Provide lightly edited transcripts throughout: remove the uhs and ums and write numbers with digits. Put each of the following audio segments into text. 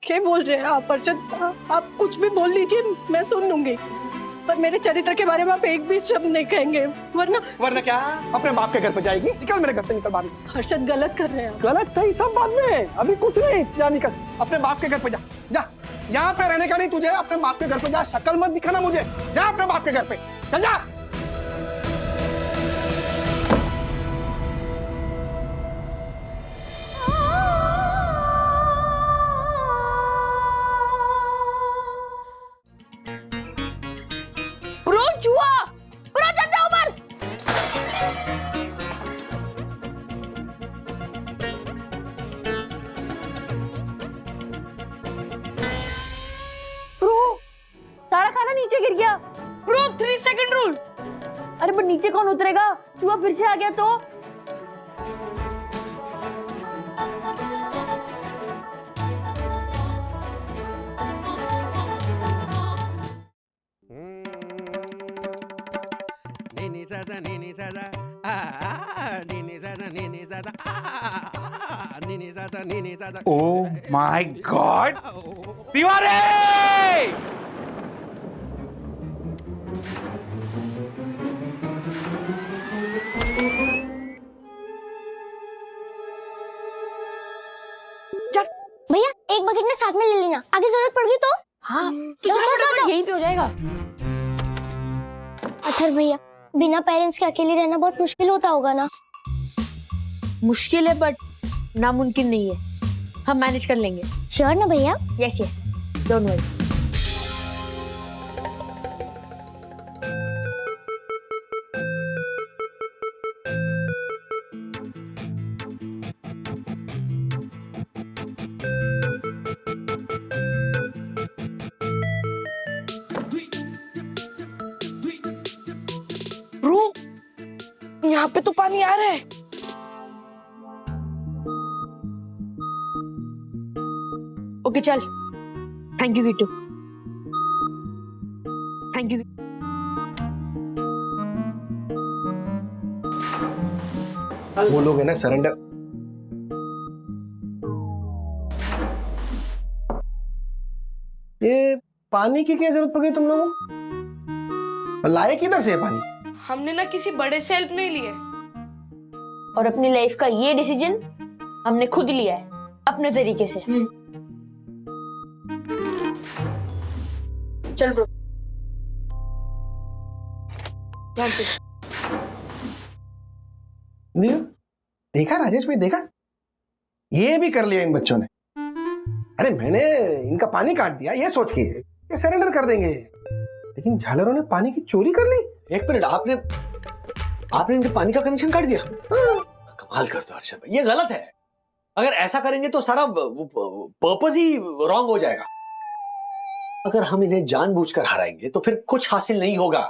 क्या बोल रहे हैं आप अर्चद? आप कुछ भी बोल लीजिए, मैं सुन लूंगी, पर मेरे चरित्र के बारे में आप एक भी शब्द नहीं कहेंगे, वरना क्या अपने बाप के घर पे जाएगी? निकल मेरे घर से, निकल बाहर। हर्षद गलत कर रहे हैं। गलत सही सब बाद में, अभी कुछ नहीं। जा निकल अपने बाप के घर पे, जा जा। यहाँ पे रहने का नहीं तुझे, अपने बाप के घर पे जा। शक्ल मत दिखाना मुझे, जा अपने बाप के घर पे, चल जा। सारा खाना नीचे गिर गया। Bro 3 second rule. अरे पर नीचे कौन उतरेगा? चूहा फिर से आ गया तो? ओह माय गॉड, दीवारे! भैया एक बकेट में साथ में ले लेना, आगे जरूरत पड़ गई तो। हाँ जाओ। यहीं पे हो जाएगा। अथर भैया, बिना पेरेंट्स के अकेले रहना बहुत मुश्किल होता होगा ना? मुश्किल है बट नामुमकिन नहीं है, हम मैनेज कर लेंगे। श्योर ना भैया? Yes yes, don't worry. यहाँ पे तो पानी आ रहा है। ओके चल, thank you Kittu, thank you. वो लोग है ना सरेंडर। ये पानी की क्या जरूरत पड़ गई तुम लोगों को? लाए किधर से पानी? हमने ना किसी बड़े से हेल्प नहीं ली है, और अपनी लाइफ का ये डिसीजन हमने खुद लिया है अपने तरीके से। चल ब्रो, ध्यान से। देखा राजेश भाई, देखा? ये भी कर लिया इन बच्चों ने। अरे मैंने इनका पानी काट दिया ये सोच के ये सरेंडर कर देंगे, लेकिन झालरों ने पानी की चोरी कर ली। एक मिनट, आपने इनके पानी का कनेक्शन काट दिया? कमाल कर दो अर्षद भाई, ये गलत है। अगर ऐसा करेंगे तो सारा पर्पस ही रॉन्ग हो जाएगा। अगर हम इन्हें जानबूझकर हराएंगे तो फिर कुछ हासिल नहीं होगा।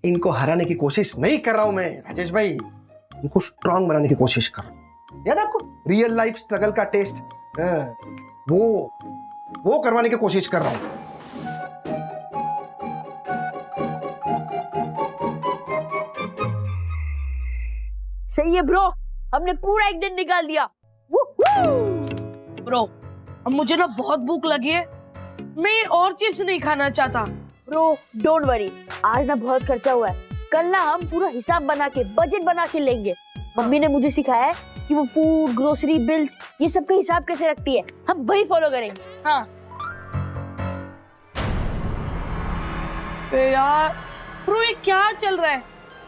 इनको हराने की कोशिश नहीं कर रहा हूं मैं राजेश भाई, इनको स्ट्रांग बनाने की कोशिश कर रहा हूं। याद आपको रियल लाइफ स्ट्रगल का टेस्ट? वो करवाने की कोशिश कर रहा हूं। सही है ब्रो, हमने पूरा एक दिन निकाल दिया। ब्रो अब मुझे ना बहुत भूख लगी है, मैं और चिप्स नहीं खाना चाहता। ब्रो डोंट वरी, आज ना बहुत खर्चा हुआ है, कल ना हम पूरा हिसाब बना के बजट बना के लेंगे। मम्मी ने मुझे सिखाया है कि वो फूड, ग्रोसरी बिल्स, ये सब का हिसाब कैसे रखती है, हम वही फॉलो करेंगे। हाँ यार ब्रो, ये क्या चल रहा है?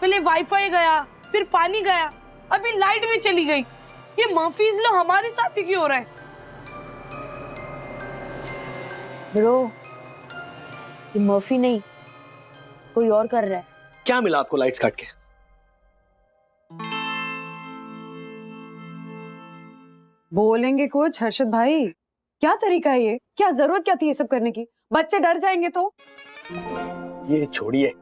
पहले वाईफाई गया, फिर पानी गया, अभी लाइट भी चली गई। ये मर्फीज लो हमारे साथ ही क्यों हो रहा है? ब्रो ये मर्फी नहीं, कोई और कर रहा है। क्या मिला आपको लाइट्स काट के? बोलेंगे कुछ हर्षद भाई? क्या तरीका है ये? क्या जरूरत क्या थी ये सब करने की? बच्चे डर जाएंगे तो। ये छोड़िए,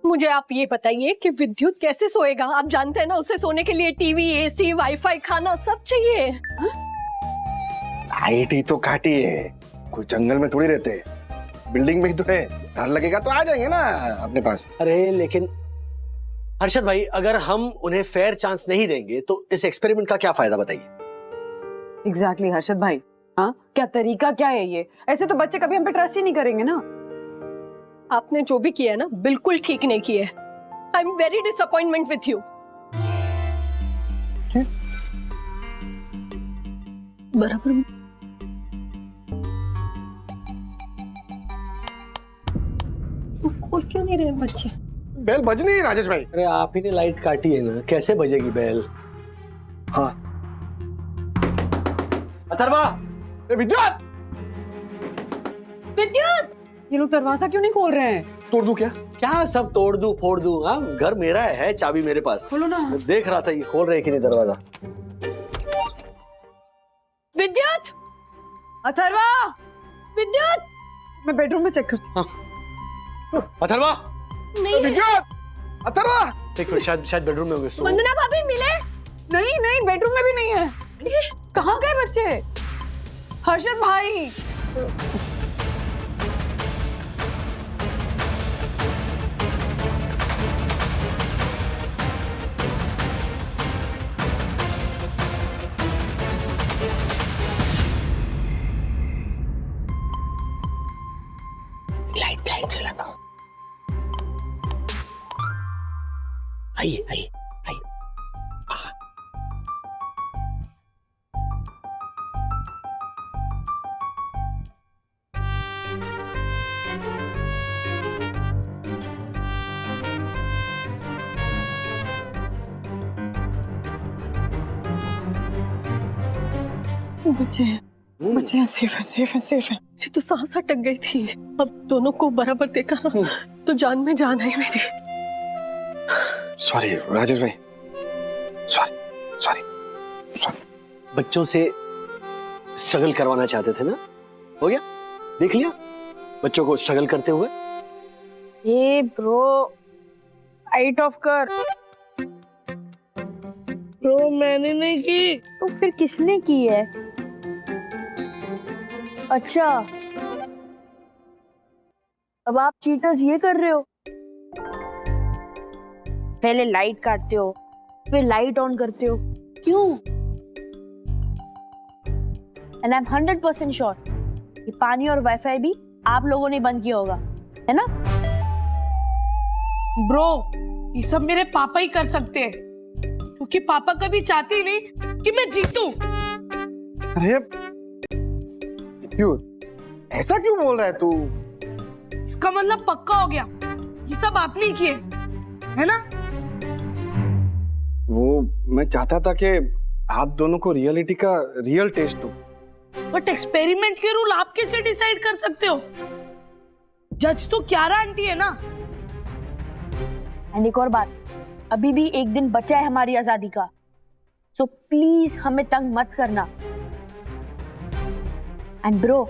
मुझे आप ये बताइए कि विद्युत कैसे सोएगा? आप जानते हैं ना, उसे सोने के लिए टीवी, एसी, वाईफाई, खाना सब चाहिए। लाइट ही तो काटी है, कोई जंगल में थोड़ी रहते, बिल्डिंग में ही तो है। डर लगेगा तो आ जाएंगे ना अपने पास। अरे लेकिन हर्षद भाई, अगर हम उन्हें फेयर चांस नहीं देंगे तो इस एक्सपेरिमेंट का क्या फायदा बताइए? एग्जैक्टली हर्षद भाई, हाँ, क्या तरीका क्या है ये? ऐसे तो बच्चे कभी हम पे ट्रस्ट ही नहीं करेंगे ना। आपने जो भी किया है ना, बिल्कुल ठीक नहीं किया है। I am very disappointment with you. बराबर खोल क्यों नहीं रहे बच्चे? बेल बज नहीं राजेश भाई। अरे आप ही ने लाइट काटी है ना, कैसे बजेगी बेल? हाँ। अथर्वा, विद्युत, विद्युत, ये लोग दरवाजा क्यों नहीं खोल रहे हैं? तोड़ दूं क्या? क्या सब तोड़ दूं फोड़ दूं? हाँ, घर मेरा है, चाबी मेरे पास। खोलो ना। मैं देख रहा था ये खोल रहे कि नहीं दरवाजा। विद्युत, अथर्वा, विद्युत, मैं बेडरूम में चेक करती हूँ। अथर्वा, नहीं है। विद्युत, अथर्वा। देखो शायद बेडरूम में होंगे। वंदना भाभी मिले? नहीं नहीं, बेडरूम में भी नहीं है। कहाँ गए बच्चे? हर्षद भाई, लाइट जलाता हूँ। आइए। बच्चे हैं, सेफ है। ये तो सांस अटक गई थी। अब दोनों को बराबर देखा ना, तो जान में जान आई मेरी। सॉरी राजेश भाई, सॉरी। बच्चों से स्ट्रगल करवाना चाहते थे ना, हो गया? देख लिया बच्चों को स्ट्रगल करते हुए। ये ब्रो, लाइट ऑफ कर। ब्रो मैंने नहीं की। तो फिर किसने की है? अच्छा, अब आप चीटर्स ये कर रहे हो, पहले लाइट काटते हो, फिर लाइट ऑन करते हो, क्यों? एंड आई एम 100% श्योर कि पानी और वाईफाई भी आप लोगों ने बंद किया होगा, है ना? ब्रो ये सब मेरे पापा ही कर सकते हैं, क्योंकि पापा कभी चाहते ही नहीं कि मैं जीतूं। अरे विद्युत, ऐसा क्यों बोल रहा है तू? इसका मतलब पक्का हो गया, ये सब आपने ही किए, है ना? वो मैं चाहता था कि आप दोनों को रियलिटी का रियल टेस्ट दूं। बट एक्सपेरिमेंट के रूल आप कैसे डिसाइड कर सकते हो? जज तो क्यारा आंटी है ना। एंड एक और बात, अभी भी एक दिन बचा है हमारी आजादी का, सो प्लीज हमें तंग मत करना। And bro,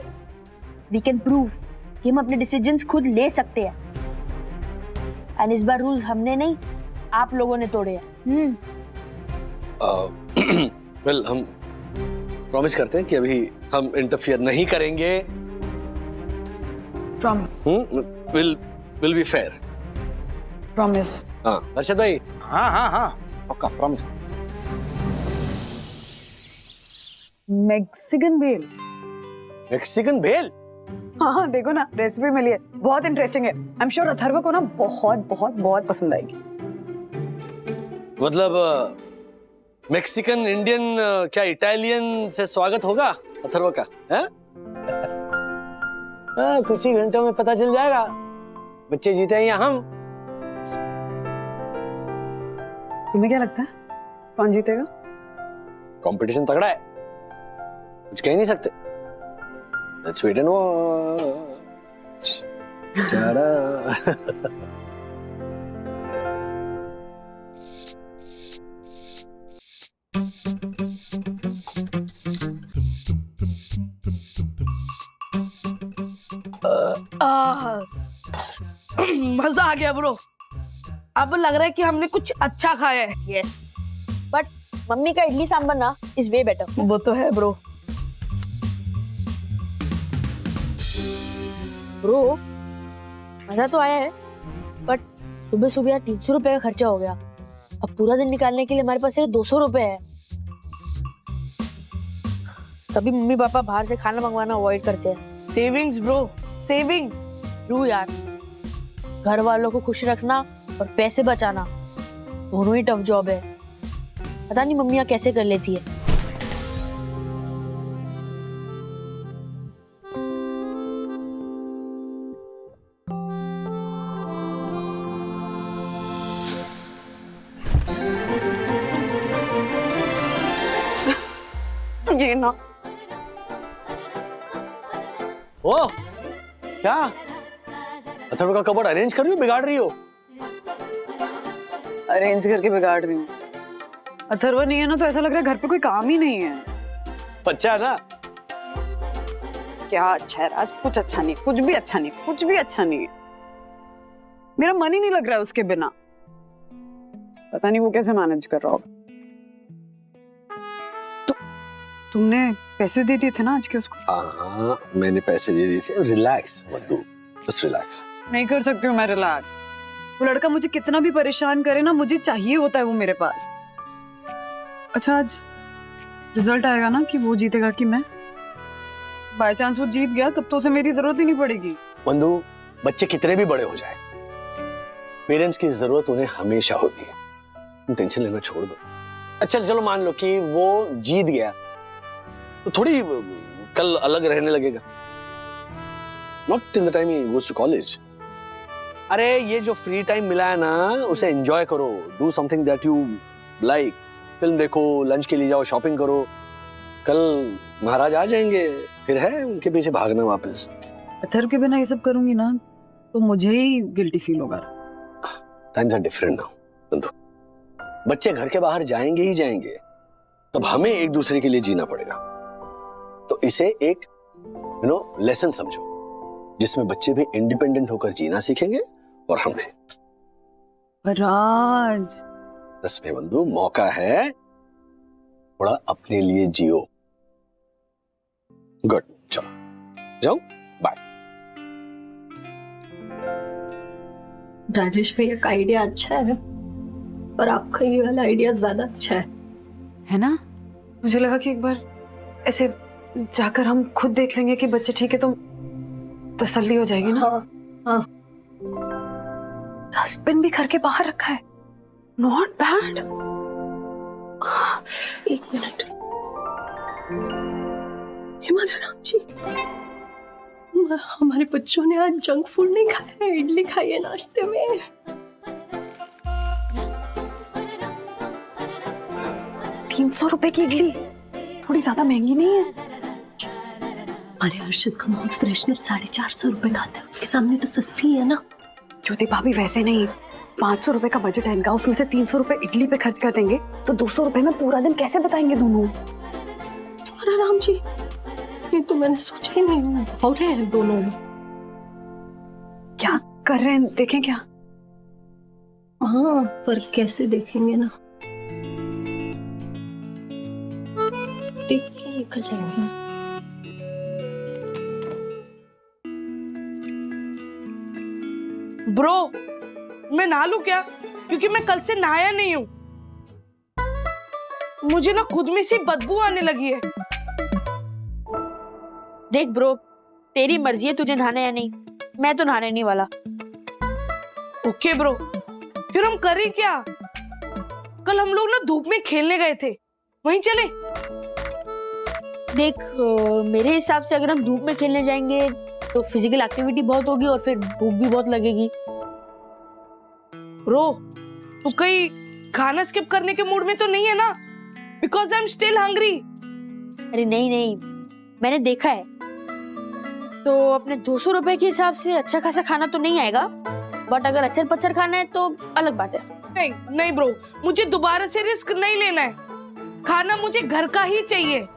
we can prove कि हम अपने डिसीजंस खुद ले सकते हैं। एंड इस बार रूल्स हमने नहीं, आप लोगों ने तोड़े हैं। वेल, हम प्रॉमिस करते हैं कि अभी हम इंटरफियर नहीं करेंगे। Promise. Will be fair. Promise. हाँ अर्षद भाई। हाँ पक्का प्रॉमिस। मैक्सिकन भेल। मैक्सिकन भेल? हाँ, देखो ना, रेसिपी मिली है, बहुत इंटरेस्टिंग है। आई एम श्योर अथर्व को ना बहुत पसंद आएगी। मतलब मैक्सिकन, इंडियन, क्या इटालियन से स्वागत होगा अथर्व का? कुछ ही घंटों में पता चल जाएगा बच्चे जीते हैं या हम। तुम्हें क्या लगता है कौन जीतेगा? कंपटीशन तगड़ा है, कुछ कह नहीं सकते। Let's wait and watch. Ta-da. मजा आ गया ब्रो। अब लग रहा है कि हमने कुछ अच्छा खाया है। यस, बट मम्मी का इडली सांभर ना इज वे बेटर। वो तो है ब्रो। ब्रो, मजा तो आया है, बट सुबह सुबह 300 रुपए का खर्चा हो गया। अब पूरा दिन निकालने के लिए हमारे पास सिर्फ 200 रुपए है। तभी मम्मी पापा बाहर से खाना मंगवाना अवॉइड करते हैं। Savings bro, savings. ट्रू यार, घर वालों को खुश रखना और पैसे बचाना दोनों ही टफ जॉब है। पता नहीं मम्मियाँ कैसे कर लेती है। ये ना ओ क्या अथर्व का कबर्ड अरेंज कर रही हो, बिगाड़ रही हो? अरेंज करके बिगाड़ रही हूँ। अथर्व नहीं है ना तो ऐसा लग रहा है घर पे कोई काम ही नहीं है। अच्छा है ना? क्या अच्छा है राज, कुछ अच्छा नहीं, कुछ भी अच्छा नहीं, कुछ भी अच्छा नहीं है। मेरा मन ही नहीं लग रहा है उसके बिना। पता नहीं वो कैसे मैनेज कर रहा होगा। तुमने पैसे दे दिए थे ना आज के उसको? हाँ मैंने पैसे दे दिए थे। रिलैक्स मधु, जस्ट रिलैक्स। नहीं कर सकती हूँ मैं रिलैक्स। वो लड़का मुझे कितना भी परेशान करे ना, मुझे चाहिए होता है वो मेरे पास। अच्छा आज रिजल्ट आएगा ना कि वो जीतेगा कि मैं? बाय चांस वो जीत गया तब तो उसे मेरी जरूरत ही नहीं पड़ेगी। बंधु, बच्चे कितने भी बड़े हो जाए, पेरेंट्स की जरूरत उन्हें हमेशा होती है। तुम टेंशन लेना छोड़ दो। अच्छा चलो मान लो कि वो जीत गया तो थोड़ी कल अलग रहने लगेगा। Not till the time he goes to college. अरे ये जो फ्री टाइम मिला है ना उसे एंजॉय करो। Do something that you like. Film देखो, लंच के लिए जाओ, शॉपिंग करो। कल महाराज आ जाएंगे, फिर है उनके पीछे भागना वापस। अथर्व के बिना ये सब करूंगी ना तो मुझे ही गिल्टी फील होगा। Times are different now, बंधु। बच्चे घर के बाहर जाएंगे ही जाएंगे, तब हमें एक दूसरे के लिए जीना पड़ेगा। तो इसे एक लेसन समझो जिसमें बच्चे भी इंडिपेंडेंट होकर जीना सीखेंगे और हम भी। राज बस में बंधु मौका है, थोड़ा अपने लिए जियो। गुड, चलो जाओ, बाय। राजेश भैया का आइडिया अच्छा है पर आपका ये वाला आइडिया ज्यादा अच्छा है ना? मुझे लगा कि एक बार ऐसे जाकर हम खुद देख लेंगे कि बच्चे ठीक है तो तसल्ली हो जाएगी ना। हाँ। डस्टबिन भी घर के बाहर रखा है, नॉट बैड। एक मिनट, हिमालय जी, हमारे बच्चों ने आज जंक फूड नहीं खाया है, इडली खाई है नाश्ते में। 300 रुपए की इडली थोड़ी ज्यादा महंगी नहीं है? अरे अर्शद का माउथ फ्रेशनर 450 रुपए का आता है, उसके सामने तो सस्ती है ना। ज्योति भाभी वैसे नहीं, 500 रुपए का बजट है इनका, उसमें से 300 रुपए इडली पे खर्च कर देंगे तो 200 रुपए में पूरा दिन कैसे बताएंगे दोनों? अरे राम जी, ये तो मैंने सोचा ही नहीं। हो रहे हैं दोनों। क्या कर रहे हैं देखें क्या? हाँ पर कैसे देखेंगे ना, देख के निकल जाएंगे। ब्रो मैं नहा लूं क्या? क्योंकि मैं कल से नहाया नहीं हूं। मुझे ना खुद में से बदबू आने लगी है। देख ब्रो, तेरी मर्जी है तुझे नहाना या नहीं, मैं तो नहाने नहीं वाला। ओके ब्रो, फिर हम करें क्या? कल हम लोग ना धूप में खेलने गए थे, वहीं चले? देख मेरे हिसाब से अगर हम धूप में खेलने जाएंगे तो फिजिकल एक्टिविटी बहुत होगी और फिर भूख भी बहुत लगेगी। ब्रो तू कहीं खाना स्किप करने के मूड में तो नहीं है ना? Because I am still hungry. अरे नहीं नहीं, मैंने देखा है तो अपने 200 रुपए के हिसाब से अच्छा खासा खाना तो नहीं आएगा, बट अगर अचर पचर खाना है तो अलग बात है। नहीं नहीं ब्रो, मुझे दोबारा से रिस्क नहीं लेना है। खाना मुझे घर का ही चाहिए।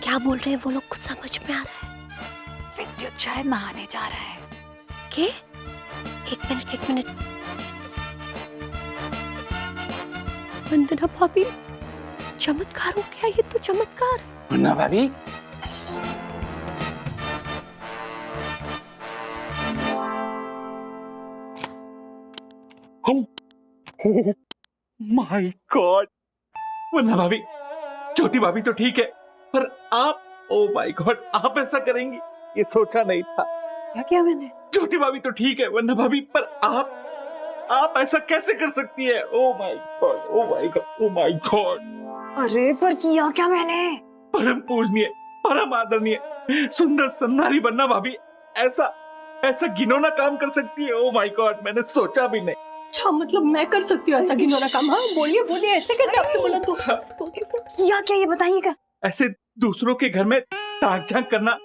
क्या बोल रहे हैं वो लोग, कुछ समझ में आ रहा है? विद्युत शायद नहाने जा रहा है। के? एक मिनट। वंदना भाभी, चमत्कार हो गया, ये तो चमत्कार। वंदना भाभी, माय गॉड, वरना भाभी, ज्योति भाभी तो ठीक है, पर आप, ओ माय गॉड, आप ऐसा करेंगी ये सोचा नहीं था। क्या किया मैंने? ज्योति भाभी तो ठीक है वरना भाभी, पर आप ऐसा कैसे कर सकती है? ओ my God, O my God, O my God. अरे पर किया क्या मैंने? परम पूजनीय, परम आदरणीय, सुंदर सन्नारी बनना भाभी ऐसा घिनौना काम कर सकती है? ओ माय गॉड, मैंने सोचा भी नहीं। अच्छा मतलब मैं कर सकती हूँ ऐसा घिनौना काम? हाँ बोलिए बोलिए, ऐसे कैसे आपसे बोला? तो किया क्या ये बताइएगा। ऐसे दूसरों के घर में ताक झांक करना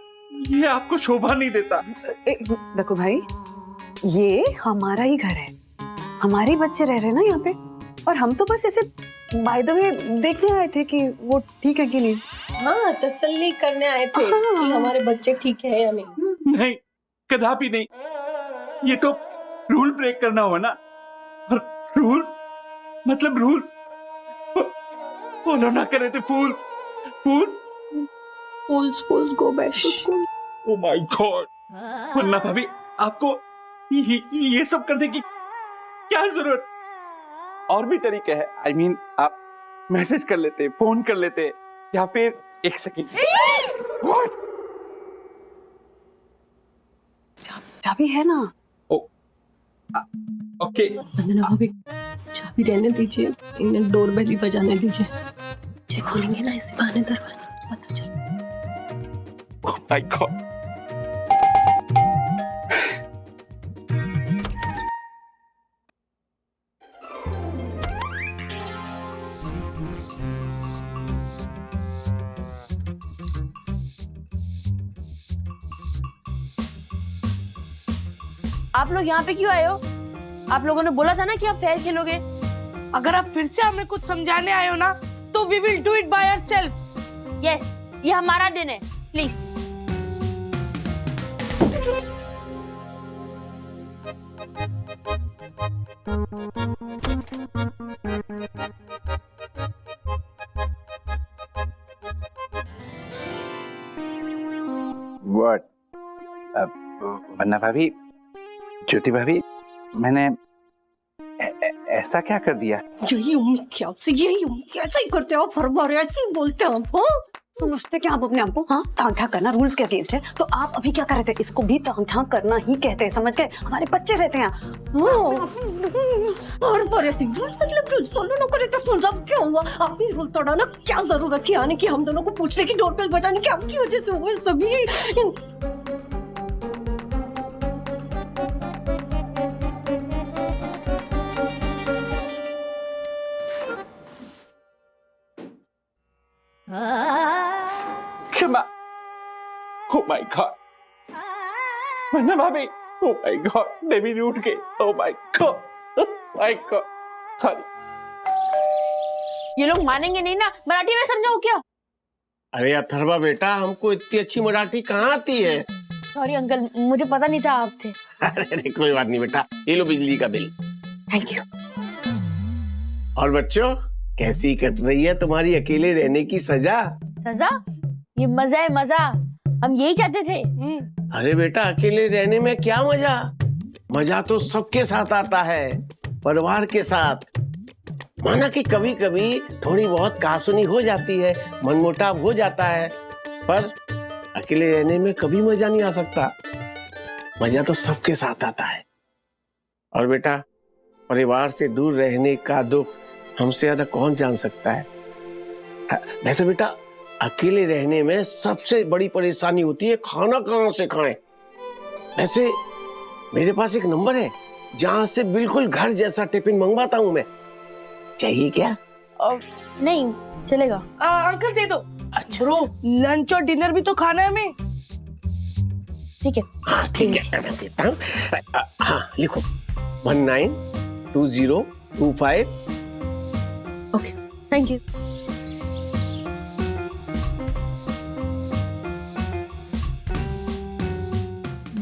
ये आपको शोभा नहीं देता। देखो भाई, ये हमारा ही घर है, हमारे ही बच्चे रह रहे हैं ना यहाँ पे, और हम तो बस ऐसे बाय द वे देखने आए थे कि वो ठीक है कि नहीं। हाँ, तसल्ली करने आए थे कि हमारे बच्चे ठीक है या नहीं। नहीं, कदापि नहीं, ये तो रूल ब्रेक करना हुआ ना। और रूल्स मतलब रूल्स फॉलो ना करे थे fools. Fools go back to school. Oh my god, वरना भाभी आपको ये सब करने की क्या जरूरत? और भी तरीके हैं। आई मीन आप मैसेज कर लेते, फोन कर लेते, या फिर एक सेकंड। व्हाट? चाबी है ना? ओके। वंदना भाभी, चाबी रहने दीजिए, इन्हें डोरबेल ही बजाने दीजिए। बच्चे खोलेंगे ना इसी बहाने दरवाजा, पता चल। Oh my God. आप लोग यहाँ पे क्यों आए हो? आप लोगों ने बोला था ना कि आप फेयर खेलोगे। अगर आप फिर से हमें कुछ समझाने आए हो ना, तो we will do it by ourselves. Yes, ये हमारा दिन है, प्लीज। व्हाट? वन्ना भाभी, ज्योति भाभी, मैंने ऐसा क्या कर दिया? यही उम्मीद थी आपसे, यही उम्मीद। ऐसा ही करते हो आप, हर बार ऐसे ही बोलते हैं आप। हाँ? समझते क्या आप अपने आप को? हाँ, ताक झांक करना रूल्स के अगेंस्ट है, तो आप अभी क्या कर रहे थे? इसको भी ताक झांक करना ही कहते हैं, समझ गए? हमारे बच्चे रहते हैं। हर बार ऐसे रूल्स मतलब रूल्स फॉलो ना करे तो सब क्या हुआ? आपने रूल तोड़ा ना, क्या जरूरत थी आने की हम दोनों को पूछने की, डोरबेल बजाने की? आपकी वजह से हुए सभी। क्षमा। ओ माय गॉड, वन्ना भाभी, ओ माय गॉड, देवी ने उठ गई। ओ माय गॉड, सॉरी। ये लोग मानेंगे नहीं ना, मराठी में समझाओ क्या? अरे अथर्वा बेटा, हमको इतनी अच्छी मराठी कहाँ आती है? सॉरी अंकल, मुझे पता नहीं था आप थे। अरे कोई बात नहीं बेटा, ये लो बिजली का बिल। Thank you. और बच्चों, कैसी कट रही है तुम्हारी अकेले रहने की सजा? सजा? ये मजा है, मजा। हम यही चाहते थे। अरे बेटा, अकेले रहने में क्या मजा? मजा तो सबके साथ आता है, परिवार के साथ। माना कि कभी कभी थोड़ी बहुत कहासुनी हो जाती है, मनमुटाव हो जाता है, पर अकेले रहने में कभी मजा नहीं आ सकता। मजा तो सबके साथ आता है। और बेटा, परिवार से दूर रहने का दुख हमसे ज्यादा कौन जान सकता है? वैसे बेटा, अकेले रहने में सबसे बड़ी परेशानी होती है खाना कहाँ से खाएं। वैसे मेरे पास एक नंबर है जहाँ से बिल्कुल घर जैसा टिफिन मंगवाता हूँ मैं। चाहिए क्या? नहीं चलेगा। अंकल दे दो। अच्छा ब्रो, लंच और डिनर भी तो खाना है हमें। ठीक है। हाँ ठीक है, मैं देता हूँ। हाँ लिखो 192025। Okay, thank you.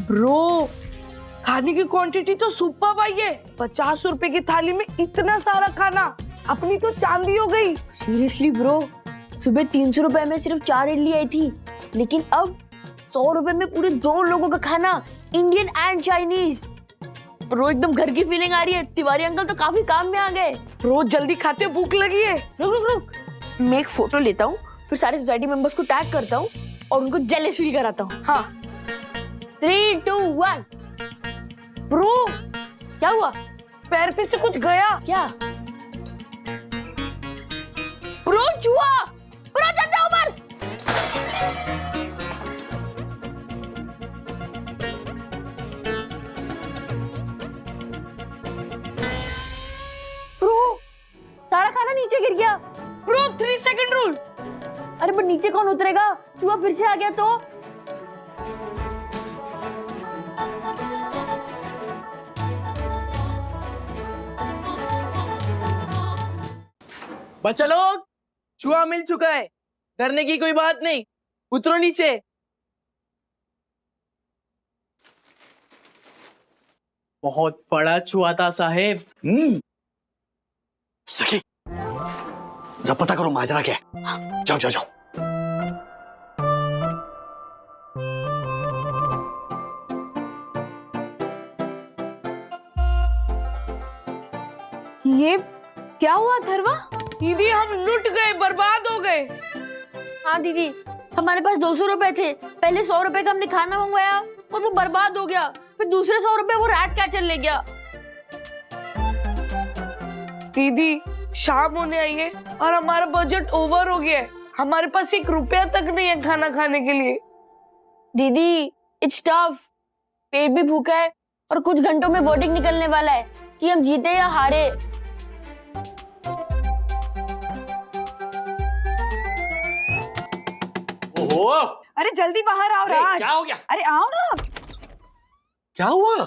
ब्रो, खाने की क्वांटिटी तो सुपर भाई है। 50 रुपए की थाली में इतना सारा खाना, अपनी तो चांदी हो गई। सीरियसली ब्रो, सुबह 300 रुपए में सिर्फ 4 इडली आई थी, लेकिन अब 100 रुपए में पूरे 2 लोगों का खाना, इंडियन एंड चाइनीज। ब्रो एकदम घर की फीलिंग आ रही है। तिवारी अंकल तो काफी काम में आ गए। ब्रो जल्दी खाते, भूख लगी है। रुक रुक रुक, मैं एक फोटो लेता हूँ, फिर सारे सोसाइटी मेंबर्स को टैग करता हूँ और उनको जेलस फील कराता हूँ। हाँ 3, 2, 1। ब्रो क्या हुआ? पैर पे से कुछ गया। क्या? ब्रो चूहा! ब्रो चढ़ जाओ ऊपर! ब्रो सारा खाना नीचे गिर गया। Bro 3 second rule. अरे पर नीचे कौन उतरेगा? चूहा फिर से आ गया तो? बच्चा लोग, चूहा मिल चुका है, डरने की कोई बात नहीं, उतरो नीचे। बहुत बड़ा चूहा था साहेब। सखी, जब पता करो माजरा क्या है। जाओ जाओ जाओ। ये क्या हुआ थरवा? दीदी हम लुट गए, बर्बाद हो गए। हाँ दीदी, हमारे पास 200 रुपए थे। पहले 100 रुपए का हमने खाना मंगवाया और वो बर्बाद हो गया। फिर दूसरे 100 रुपए वो रैट कैचर ले गया। दीदी शाम होने आई है और हमारा बजट ओवर हो गया है। हमारे पास 1 रुपया तक नहीं है खाना खाने के लिए। दीदी इट्स टफ, पेट भी भूखा है और कुछ घंटों में वर्डिक्ट निकलने वाला है कि हम जीते या हारे। ओहो, अरे जल्दी बाहर आओ अरे, राज। क्या हो गया? अरे आओ ना। क्या हुआ?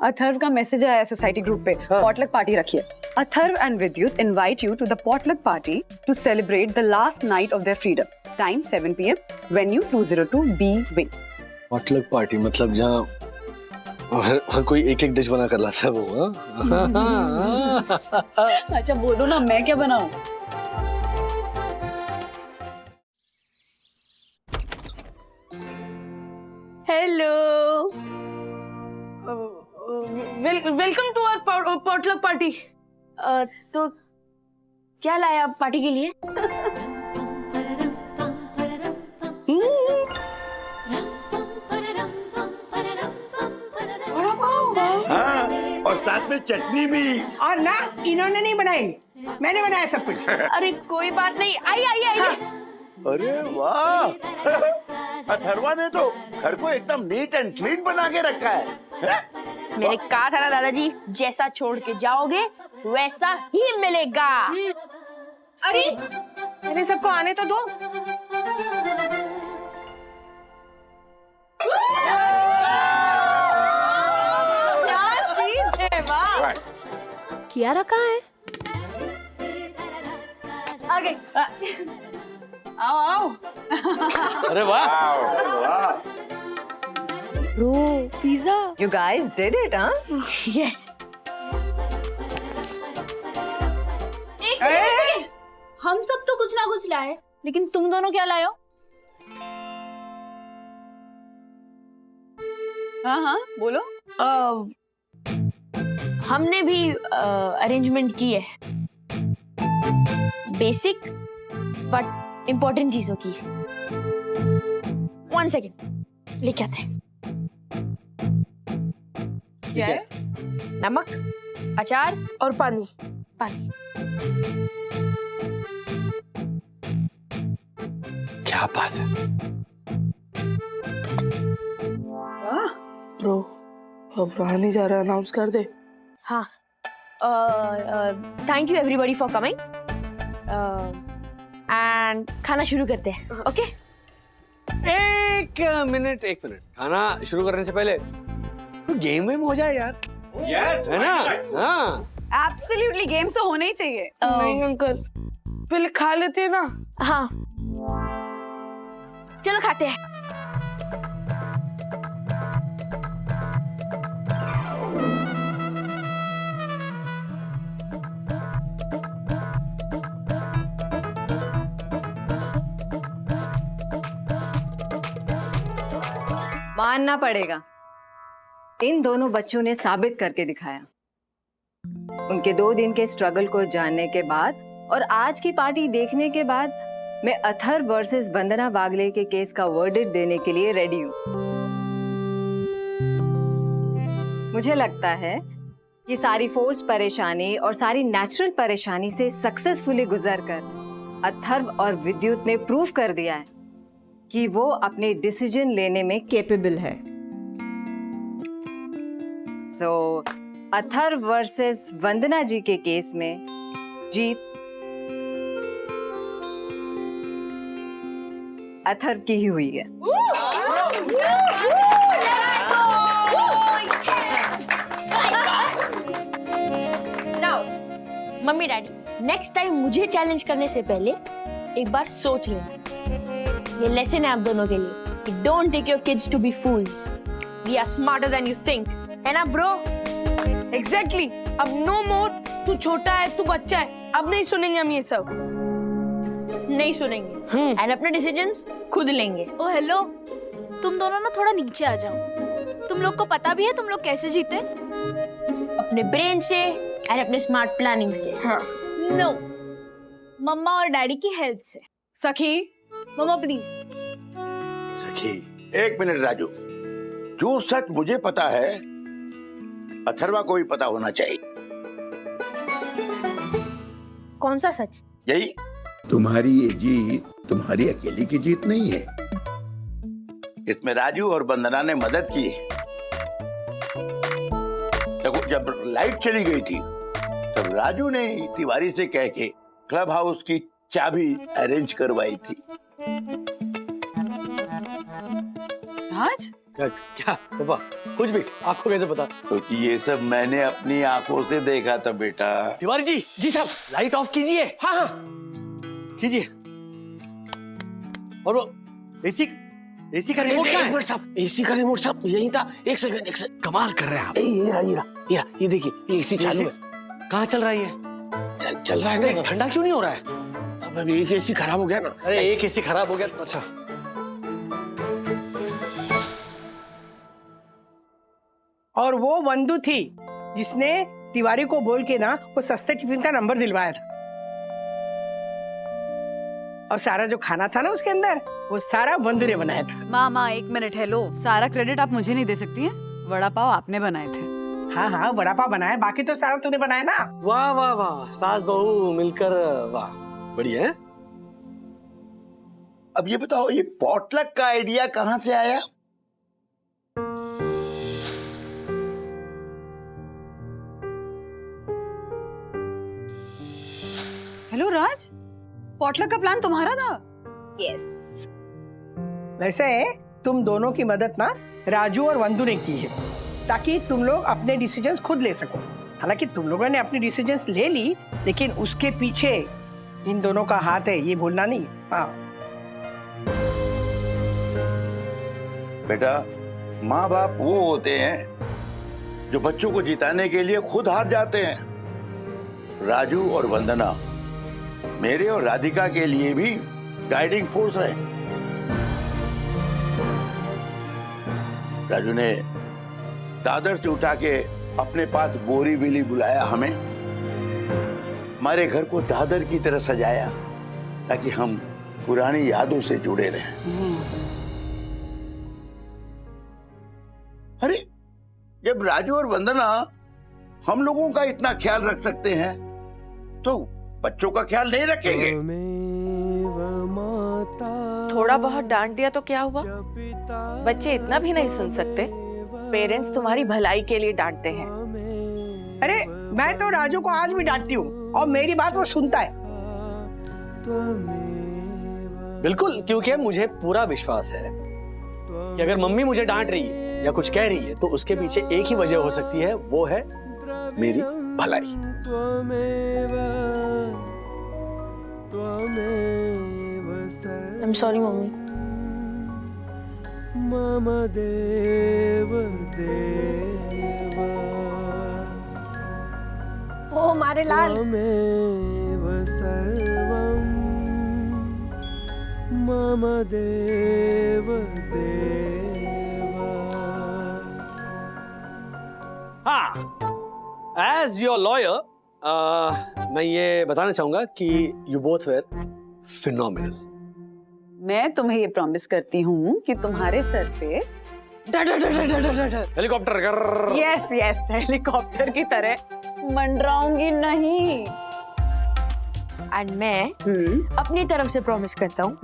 अथर्व का मैसेज आया है सोसाइटी ग्रुप पे, पॉटलक पार्टी रखिए। Atharv and Vidyut invite you to the potluck party to celebrate the last night of their freedom. Time 7 PM, venue 202 B wing. Potluck party मतलब जहाँ हर कोई एक एक डिश बना कर लाता है वो। अच्छा बोलो ना, मैं क्या बनाऊं? Hello, welcome to our potluck party. तो क्या लाया आप पार्टी के लिए? हाँ, और साथ में चटनी भी। और ना इन्होंने नहीं बनाई, मैंने बनाया सब कुछ। अरे कोई बात नहीं, आई आई आई। अरे वाह, अथर्वा ने तो घर को एकदम नीट एंड क्लीन बना के रखा है। मैंने कहा था ना दादाजी, जैसा छोड़ के जाओगे वैसा ही मिलेगा। अरे अरे सबको आने तो दो। कियारा कहाँ है? आगे। आओ आओ। अरे वाह। Bro pizza. You guys did it, huh? Yes. एक सेकंड, हम सब तो कुछ ना कुछ लाए, लेकिन तुम दोनों क्या लाए हो? हाँ हाँ बोलो। हमने भी अरेंजमेंट की है, बेसिक बट इम्पोर्टेंट चीजों की। 1 सेकेंड, लेके आते हैं। क्या है? नमक, अचार और पानी। पानी। क्या बात है? ब्रो अब रहा नहीं जा रहा, अनाउंस कर दे। हाँ, thank you everybody for coming and खाना शुरू करते हैं। ओके? एक मिनट। खाना शुरू करने से पहले तो गेम वेम हो जाए यार। यस, है ना? हाँ। Absolutely, गेम्स तो होने ही चाहिए। नहीं अंकल, पहले खा लेते हैं ना। हाँ, चलो खाते हैं। मानना पड़ेगा, इन दोनों बच्चों ने साबित करके दिखाया। उनके 2 दिन के स्ट्रगल को जानने के बाद और आज की पार्टी देखने के बाद मैं अथर्व वर्सेस वंदना बागले के केस का वर्डिक्ट देने के लिए रेडी हूँ। मुझे लगता है कि सारी फोर्स परेशानी और सारी नेचुरल परेशानी से सक्सेसफुली गुजरकर अथर्व और विद्युत ने प्रूव कर दिया है कि वो अपने डिसीजन लेने में कैपेबल है। सो अथर्व वर्सेस वंदना जी के केस में जीत अथर्व की ही हुई है। Now mummy daddy, next time मुझे चैलेंज करने से पहले एक बार सोच लेना। ये लेसन है आप दोनों के लिए कि don't take your kids to be fools. We are smarter than you think, है ना ब्रो? एग्जैक्टली। अब नो मोर तू छोटा है, तू बच्चा है, अब नहीं सुनेंगे हम ये सब। नहीं सुनेंगे एंड अपने डिसीजंस खुद लेंगे। ओ हेलो, तुम दोनों ना थोड़ा नीचे आ जाओ। तुम लोग को पता भी है तुम लोग कैसे जीते? अपने ब्रेन से एंड अपने स्मार्ट प्लानिंग से। हाँ। नो, मम्मा और डैडी की हेल्प से। सखी, मम्मा प्लीज। सखी, 1 मिनट राजू। जो सच मुझे पता है अथर्वा को भी पता होना चाहिए। कौन सा सच? यही, तुम्हारी ये जीत तुम्हारी अकेली की जीत नहीं है। इसमें राजू और वंदना ने मदद की है। देखो, जब लाइट चली गई थी तब राजू ने तिवारी से कह के क्लब हाउस की चाबी अरेंज करवाई थी। राज? क्या पापा, कुछ भी? आपको कैसे पता? क्योंकि ये सब मैंने अपनी आंखों से देखा था बेटा। तिवारी जी, जी साहब, लाइट ऑफ कीजिए। हाँ हाँ कीजिए। और वो एसी का रिमोट क्या है? साहब, एसी का रिमोट साहब यही था। एक सेकंड। कमाल कर रहे हैं आप। ये देखिए, ये एसी चालू है। कहाँ चल रहा है ये? चल रहा है ना। ठंडा क्यों नहीं हो रहा है? अब अभी एक एसी खराब हो गया ना। अरे एक एसी खराब हो गया? अच्छा। और वो वंदु थी जिसने तिवारी को बोल के ना वो सस्ते टिफिन का नंबर दिलवाया था। और सारा जो खाना था ना उसके अंदर, वो सारा वंदु ने बनाया था। मामा 1 मिनट, हेलो। सारा क्रेडिट आप मुझे नहीं दे सकती हैं। वड़ा पाव आपने बनाए थे। हाँ हाँ, वड़ा पाव बनाया, बाकी तो सारा तूने बनाया ना। वाह वाह वाह, सास बहू मिलकर, वाह बढ़िया है। अब ये बताओ, ये पॉटलक का आइडिया कहाँ से आया? हेलो राज, पॉटलक का प्लान तुम्हारा था? यस। वैसे तुम दोनों की मदद ना राजू और वंदु ने की है, ताकि तुम लोग अपने डिसीजंस खुद ले सको। हालांकि तुम लोगों ने अपनी डिसीजंस ले ली, लेकिन उसके पीछे इन दोनों का हाथ है, ये भूलना नहीं। हाँ बेटा, माँ बाप वो होते हैं जो बच्चों को जिताने के लिए खुद हार जाते हैं। राजू और वंदना मेरे और राधिका के लिए भी गाइडिंग फोर्स रहे। राजू ने दादर से उठा के अपने पास बोरीवली बुलाया हमें, हमारे घर को दादर की तरह सजाया ताकि हम पुरानी यादों से जुड़े रहें। अरे, जब राजू और वंदना हम लोगों का इतना ख्याल रख सकते हैं तो बच्चों का ख्याल नहीं रखेंगे? थोड़ा बहुत डांट दिया तो क्या हुआ? बच्चे इतना भी नहीं सुन सकते। पेरेंट्स तुम्हारी भलाई के लिए डांटते हैं। अरे, मैं तो राजू को आज भी डांटती हूँ और मेरी बात वो सुनता है। बिल्कुल, क्योंकि मुझे पूरा विश्वास है कि अगर मम्मी मुझे डांट रही है या कुछ कह रही है तो उसके पीछे एक ही वजह हो सकती है, वो है मेरी भलाई। I'm sorry, mummy. ओ मारे लाल, हाँ, एज योर लॉयर मैं ये बताना चाहूंगा कि यू बोथ वेर फिनोमिनल। मैं तुम्हें ये प्रॉमिस करती हूँ कि तुम्हारे सर पे हेलीकॉप्टर यस यस हेलीकॉप्टर की तरह मंडराऊंगी नहीं। एंड मैं अपनी तरफ से प्रॉमिस करता हूँ